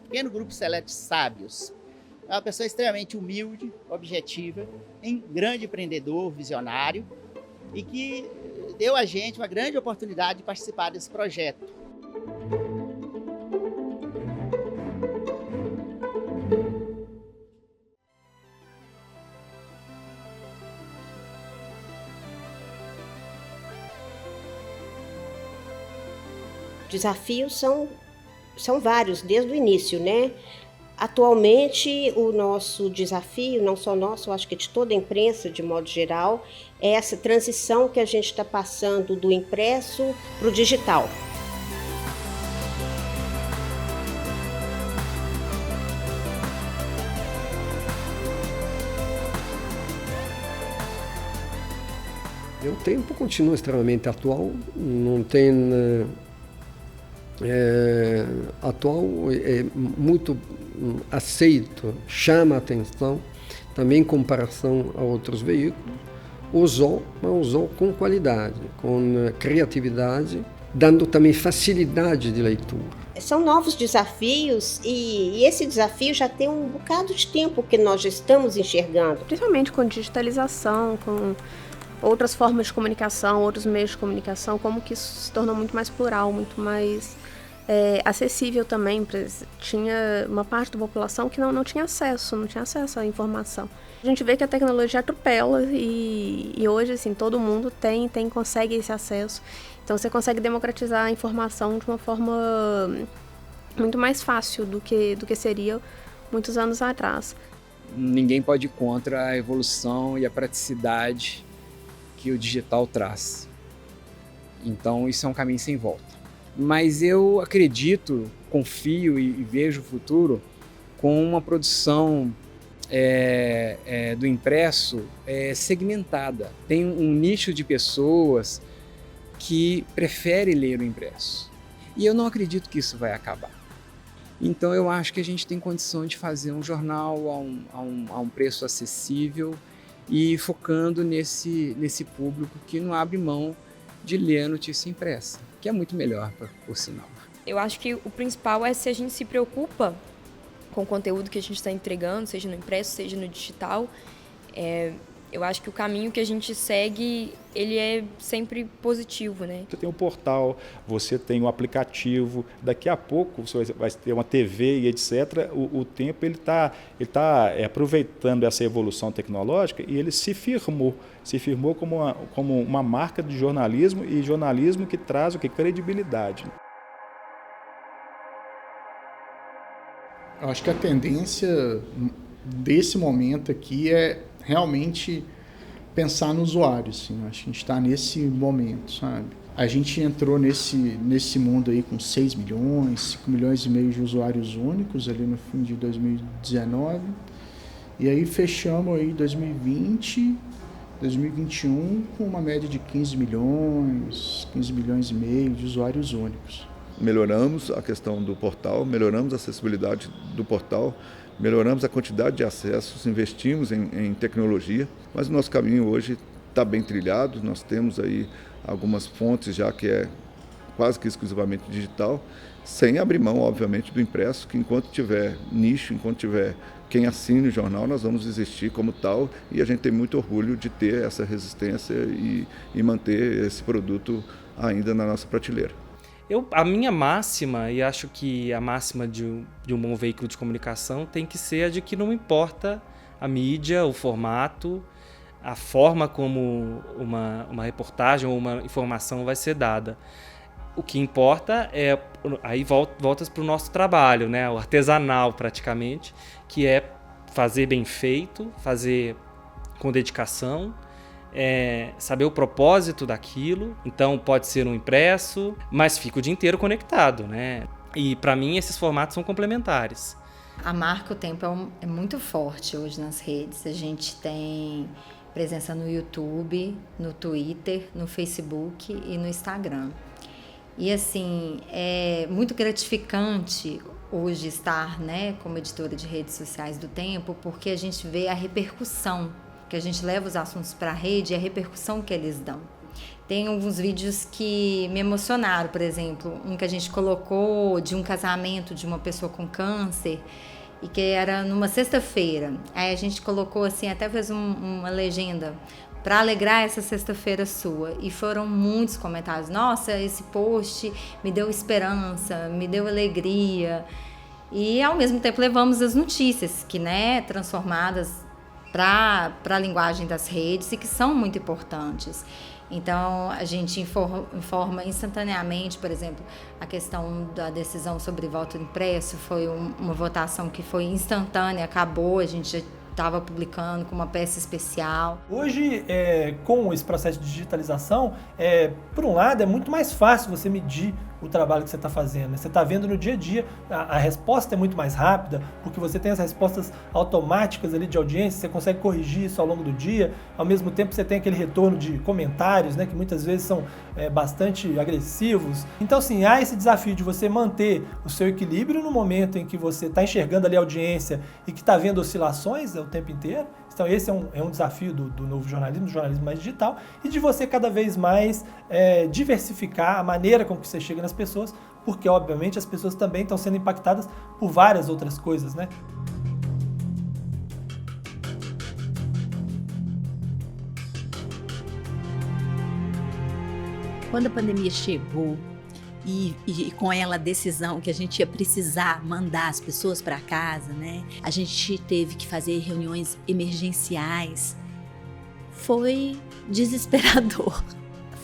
pequeno grupo seleto de sábios. É uma pessoa extremamente humilde, objetiva, um grande empreendedor, visionário e que deu a gente uma grande oportunidade de participar desse projeto. Desafios são vários desde o início, né? Atualmente, o nosso desafio, não só nosso, eu acho que de toda a imprensa, de modo geral, é essa transição que a gente está passando do impresso para o digital. O tempo continua extremamente atual, não tem... atual, é muito aceito, chama a atenção, também em comparação a outros veículos, usou com qualidade, com criatividade, dando também facilidade de leitura. São novos desafios e esse desafio já tem um bocado de tempo que nós já estamos enxergando. Principalmente com digitalização, com outras formas de comunicação, outros meios de comunicação, como que isso se tornou muito mais plural, muito mais acessível também. Tinha uma parte da população que não tinha acesso à informação. A gente vê que a tecnologia atropela e hoje assim, todo mundo consegue esse acesso. Então você consegue democratizar a informação de uma forma muito mais fácil do que seria muitos anos atrás. Ninguém pode ir contra a evolução e a praticidade que o digital traz. Então isso é um caminho sem volta. Mas eu acredito, confio e vejo o futuro com uma produção do impresso segmentada. Tem um nicho de pessoas que prefere ler o impresso. E eu não acredito que isso vai acabar. Então eu acho que a gente tem condição de fazer um jornal a um preço acessível e focando nesse público que não abre mão de ler a notícia impressa, que é muito melhor, por sinal. Eu acho que o principal é se a gente se preocupa com o conteúdo que a gente está entregando, seja no impresso, seja no digital. Eu acho que o caminho que a gente segue, ele é sempre positivo, né? Você tem um portal, você tem um aplicativo, daqui a pouco você vai ter uma TV e etc. O tempo ele tá aproveitando essa evolução tecnológica e ele se firmou como uma marca de jornalismo e jornalismo que traz o que? Credibilidade. Eu acho que a tendência desse momento aqui é realmente pensar no usuário, assim. Acho que a gente está nesse momento, sabe? A gente entrou nesse mundo aí com 6 milhões, 5 milhões e meio de usuários únicos ali no fim de 2019. E aí fechamos aí 2020, 2021 com uma média de 15 milhões e meio de usuários únicos. Melhoramos a questão do portal, melhoramos a acessibilidade do portal, melhoramos a quantidade de acessos, investimos em tecnologia, mas o nosso caminho hoje está bem trilhado. Nós temos aí algumas fontes já que é quase que exclusivamente digital, sem abrir mão, obviamente, do impresso, que enquanto tiver nicho, enquanto tiver quem assine o jornal, nós vamos existir como tal, e a gente tem muito orgulho de ter essa resistência e manter esse produto ainda na nossa prateleira. A minha máxima, e acho que a máxima de um bom veículo de comunicação, tem que ser a de que não importa a mídia, o formato, a forma como uma reportagem ou uma informação vai ser dada. O que importa é, aí voltas para o nosso trabalho, né? O artesanal praticamente, que é fazer bem feito, fazer com dedicação, saber o propósito daquilo. Então pode ser um impresso, mas fica o dia inteiro conectado, né? E para mim esses formatos são complementares. A marca O Tempo é muito forte hoje nas redes. A gente tem presença no YouTube, no Twitter, no Facebook e no Instagram. E assim, é muito gratificante hoje estar, né, como editora de redes sociais do Tempo, porque a gente vê a repercussão, que a gente leva os assuntos para a rede e a repercussão que eles dão. Tem alguns vídeos que me emocionaram, por exemplo, um que a gente colocou de um casamento de uma pessoa com câncer, e que era numa sexta-feira. Aí a gente colocou assim, até fez uma legenda, para alegrar essa sexta-feira sua. E foram muitos comentários. Nossa, esse post me deu esperança, me deu alegria. E ao mesmo tempo levamos as notícias, que, né, transformadas para a linguagem das redes e que são muito importantes. Então, a gente informa instantaneamente, por exemplo, a questão da decisão sobre voto impresso foi uma votação que foi instantânea, acabou, a gente já estava publicando com uma peça especial. Hoje, com esse processo de digitalização, por um lado, é muito mais fácil você medir o trabalho que você está fazendo, né? Você está vendo no dia a dia, a resposta é muito mais rápida, porque você tem as respostas automáticas ali de audiência, você consegue corrigir isso ao longo do dia, ao mesmo tempo você tem aquele retorno de comentários, né, que muitas vezes são bastante agressivos. Então, assim, há esse desafio de você manter o seu equilíbrio no momento em que você está enxergando ali a audiência e que está vendo oscilações o tempo inteiro. Então esse é um desafio do novo jornalismo, do jornalismo mais digital, e de você cada vez mais diversificar a maneira com que você chega nas pessoas, porque obviamente as pessoas também estão sendo impactadas por várias outras coisas, né? Quando a pandemia chegou, e com ela a decisão que a gente ia precisar mandar as pessoas para casa, né? A gente teve que fazer reuniões emergenciais. Foi desesperador.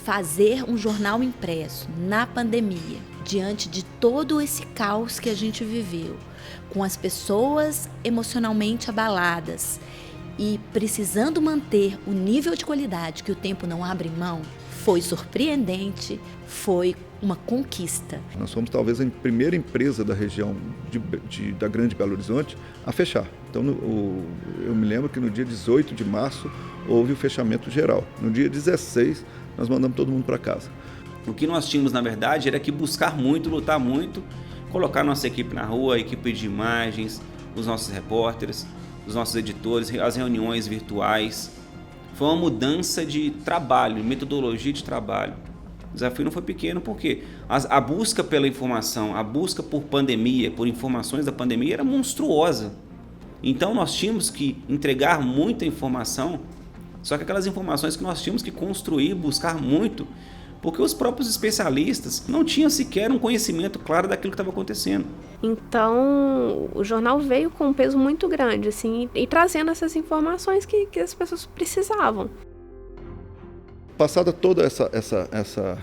Fazer um jornal impresso na pandemia, diante de todo esse caos que a gente viveu, com as pessoas emocionalmente abaladas e precisando manter o nível de qualidade que o Tempo não abre mão, foi surpreendente, foi uma conquista. Nós fomos talvez a primeira empresa da região da Grande Belo Horizonte a fechar. Então eu me lembro que no dia 18 de março houve o fechamento geral. No dia 16 nós mandamos todo mundo para casa. O que nós tínhamos na verdade era que buscar muito, lutar muito, colocar nossa equipe na rua, a equipe de imagens, os nossos repórteres, os nossos editores, as reuniões virtuais. Foi uma mudança de trabalho, metodologia de trabalho. O desafio não foi pequeno porque a busca pela informação, a busca por pandemia, por informações da pandemia era monstruosa. Então nós tínhamos que entregar muita informação, só que aquelas informações que nós tínhamos que construir, buscar muito, porque os próprios especialistas não tinham sequer um conhecimento claro daquilo que estava acontecendo. Então, o jornal veio com um peso muito grande, assim, e trazendo essas informações que as pessoas precisavam. Passada toda essa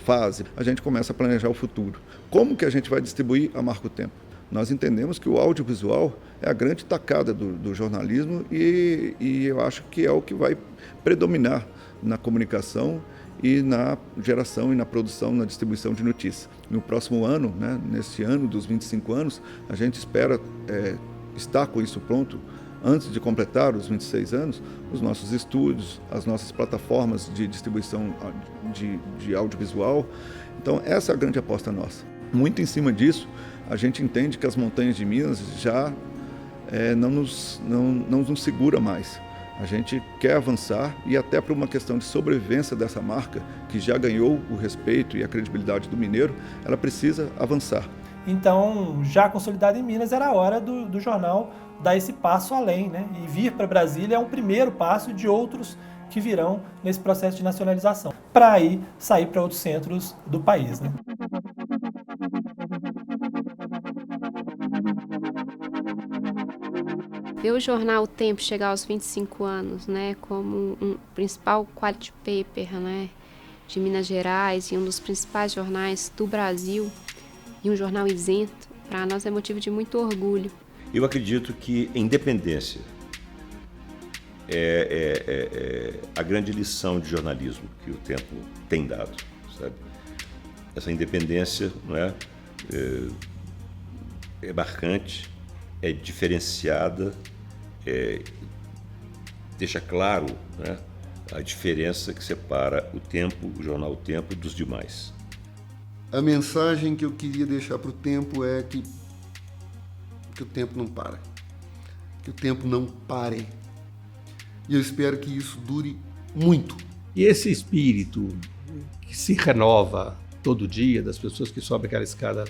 fase, a gente começa a planejar o futuro. Como que a gente vai distribuir a marca O Tempo? Nós entendemos que o audiovisual é a grande tacada do jornalismo e eu acho que é o que vai predominar na comunicação e na geração e na produção, na distribuição de notícias. No próximo ano, né, nesse ano dos 25 anos, a gente espera estar com isso pronto antes de completar os 26 anos, os nossos estúdios, as nossas plataformas de distribuição de audiovisual. Então, essa é a grande aposta nossa. Muito em cima disso, a gente entende que as montanhas de Minas já não nos segura mais. A gente quer avançar e até por uma questão de sobrevivência dessa marca, que já ganhou o respeito e a credibilidade do mineiro, ela precisa avançar. Então, já consolidado em Minas, era a hora do jornal dar esse passo além, né? E vir para Brasília é um primeiro passo de outros que virão nesse processo de nacionalização, para aí sair para outros centros do país, né? Ver o jornal O Tempo chegar aos 25 anos, né, como um principal quality paper, né, de Minas Gerais e um dos principais jornais do Brasil e um jornal isento, para nós é motivo de muito orgulho. Eu acredito que a independência a grande lição de jornalismo que o Tempo tem dado, sabe? Essa independência, não é marcante, é diferenciada, deixa claro, né, a diferença que separa o Tempo, o jornal O Tempo, dos demais. A mensagem que eu queria deixar para o Tempo é que o Tempo não para, que o Tempo não pare. E eu espero que isso dure muito. E esse espírito que se renova todo dia, das pessoas que sobem aquela escada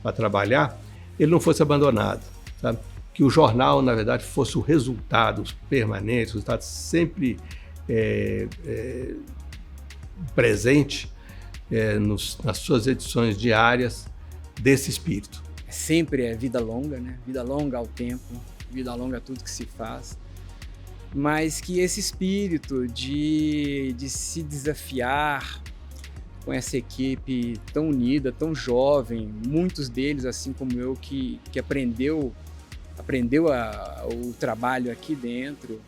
para trabalhar, ele não fosse abandonado, sabe? Que o jornal, na verdade, fosse o resultado permanente, o resultado sempre presente nas suas edições diárias desse espírito. Sempre é vida longa, né? Vida longa ao tempo, vida longa a tudo que se faz. Mas que esse espírito de se desafiar com essa equipe tão unida, tão jovem, muitos deles, assim como eu, que aprendeu o trabalho aqui dentro,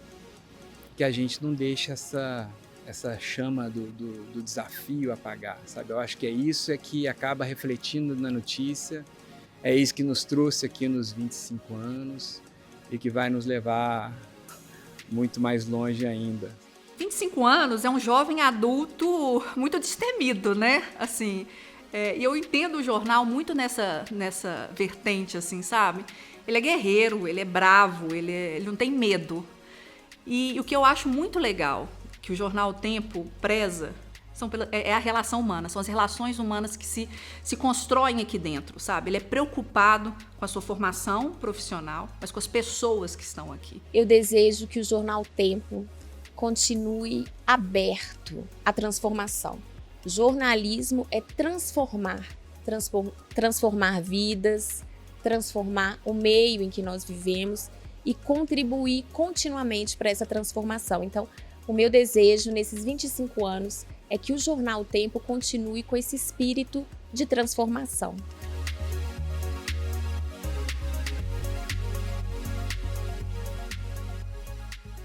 que a gente não deixa essa chama do desafio apagar, sabe? Eu acho que é isso que acaba refletindo na notícia, é isso que nos trouxe aqui nos 25 anos e que vai nos levar muito mais longe ainda. 25 anos é um jovem adulto muito destemido, né? Assim, e eu entendo o jornal muito nessa vertente, assim, sabe? Ele é guerreiro, ele é bravo, ele não tem medo. E o que eu acho muito legal, que o jornal O Tempo preza, é a relação humana, são as relações humanas que se constroem aqui dentro, sabe? Ele é preocupado com a sua formação profissional, mas com as pessoas que estão aqui. Eu desejo que o jornal O Tempo continue aberto à transformação. Jornalismo é transformar vidas, transformar o meio em que nós vivemos e contribuir continuamente para essa transformação. Então, o meu desejo nesses 25 anos é que o jornal O Tempo continue com esse espírito de transformação.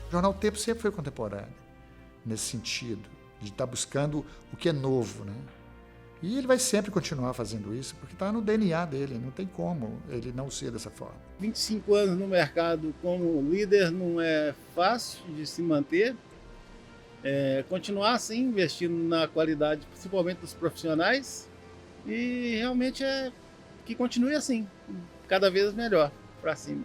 O jornal O Tempo sempre foi contemporâneo, nesse sentido, de estar buscando o que é novo, né? E ele vai sempre continuar fazendo isso, porque está no DNA dele, não tem como ele não ser dessa forma. 25 anos no mercado como líder não é fácil de se manter. Continuar assim, investindo na qualidade, principalmente dos profissionais, e realmente que continue assim, cada vez melhor, para cima.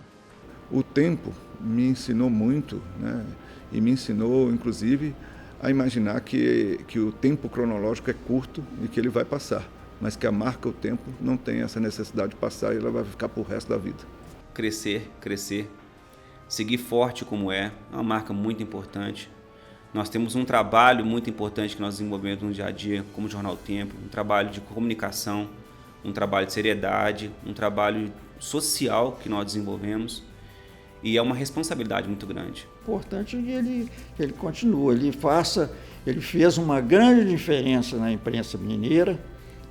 O Tempo me ensinou muito, né? E me ensinou, inclusive, a imaginar que o tempo cronológico é curto e que ele vai passar, mas que a marca O Tempo não tem essa necessidade de passar e ela vai ficar pro resto da vida. Crescer, seguir forte como é uma marca muito importante. Nós temos um trabalho muito importante que nós desenvolvemos no dia a dia, como Jornal O Tempo, um trabalho de comunicação, um trabalho de seriedade, um trabalho social que nós desenvolvemos, e é uma responsabilidade muito grande. Importante que ele continue, ele fez uma grande diferença na imprensa mineira,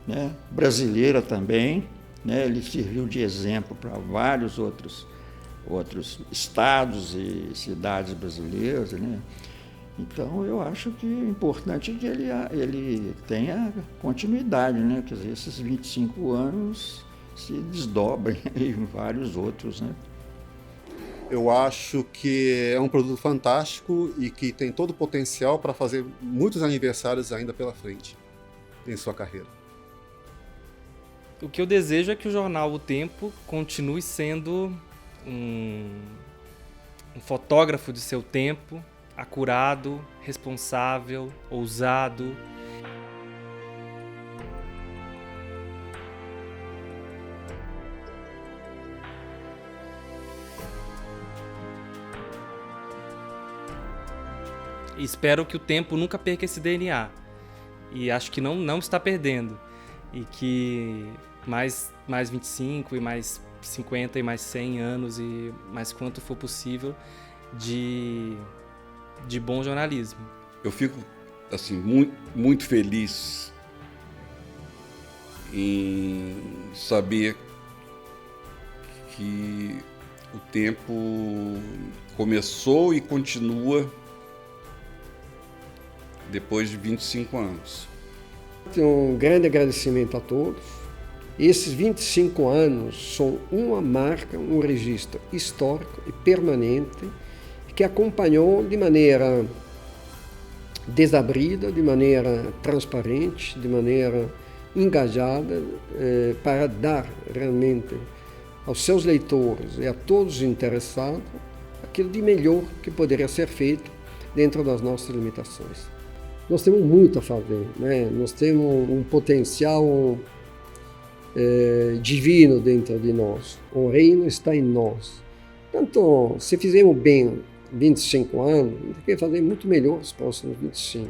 né, brasileira também, né, ele serviu de exemplo para vários outros estados e cidades brasileiras, né? Então, eu acho que é importante que ele tenha continuidade, né? Quer dizer, esses 25 anos se desdobrem em vários outros, né? Eu acho que é um produto fantástico e que tem todo o potencial para fazer muitos aniversários ainda pela frente em sua carreira. O que eu desejo é que o jornal O Tempo continue sendo um fotógrafo de seu tempo, acurado, responsável, ousado. E espero que o Tempo nunca perca esse DNA. E acho que não está perdendo. E que mais 25 e mais 50 e mais 100 anos e mais quanto for possível de bom jornalismo. Eu fico assim muito feliz em saber que o Tempo começou e continua depois de 25 anos. Um grande agradecimento a todos. Esses 25 anos são uma marca, um registro histórico e permanente que acompanhou de maneira desabrida, de maneira transparente, de maneira engajada, para dar realmente aos seus leitores e a todos os interessados aquilo de melhor que poderia ser feito dentro das nossas limitações. Nós temos muito a fazer, né? Nós temos um potencial divino dentro de nós. O reino está em nós. Portanto, se fizermos bem 25 anos, tem que fazer muito melhor os próximos 25.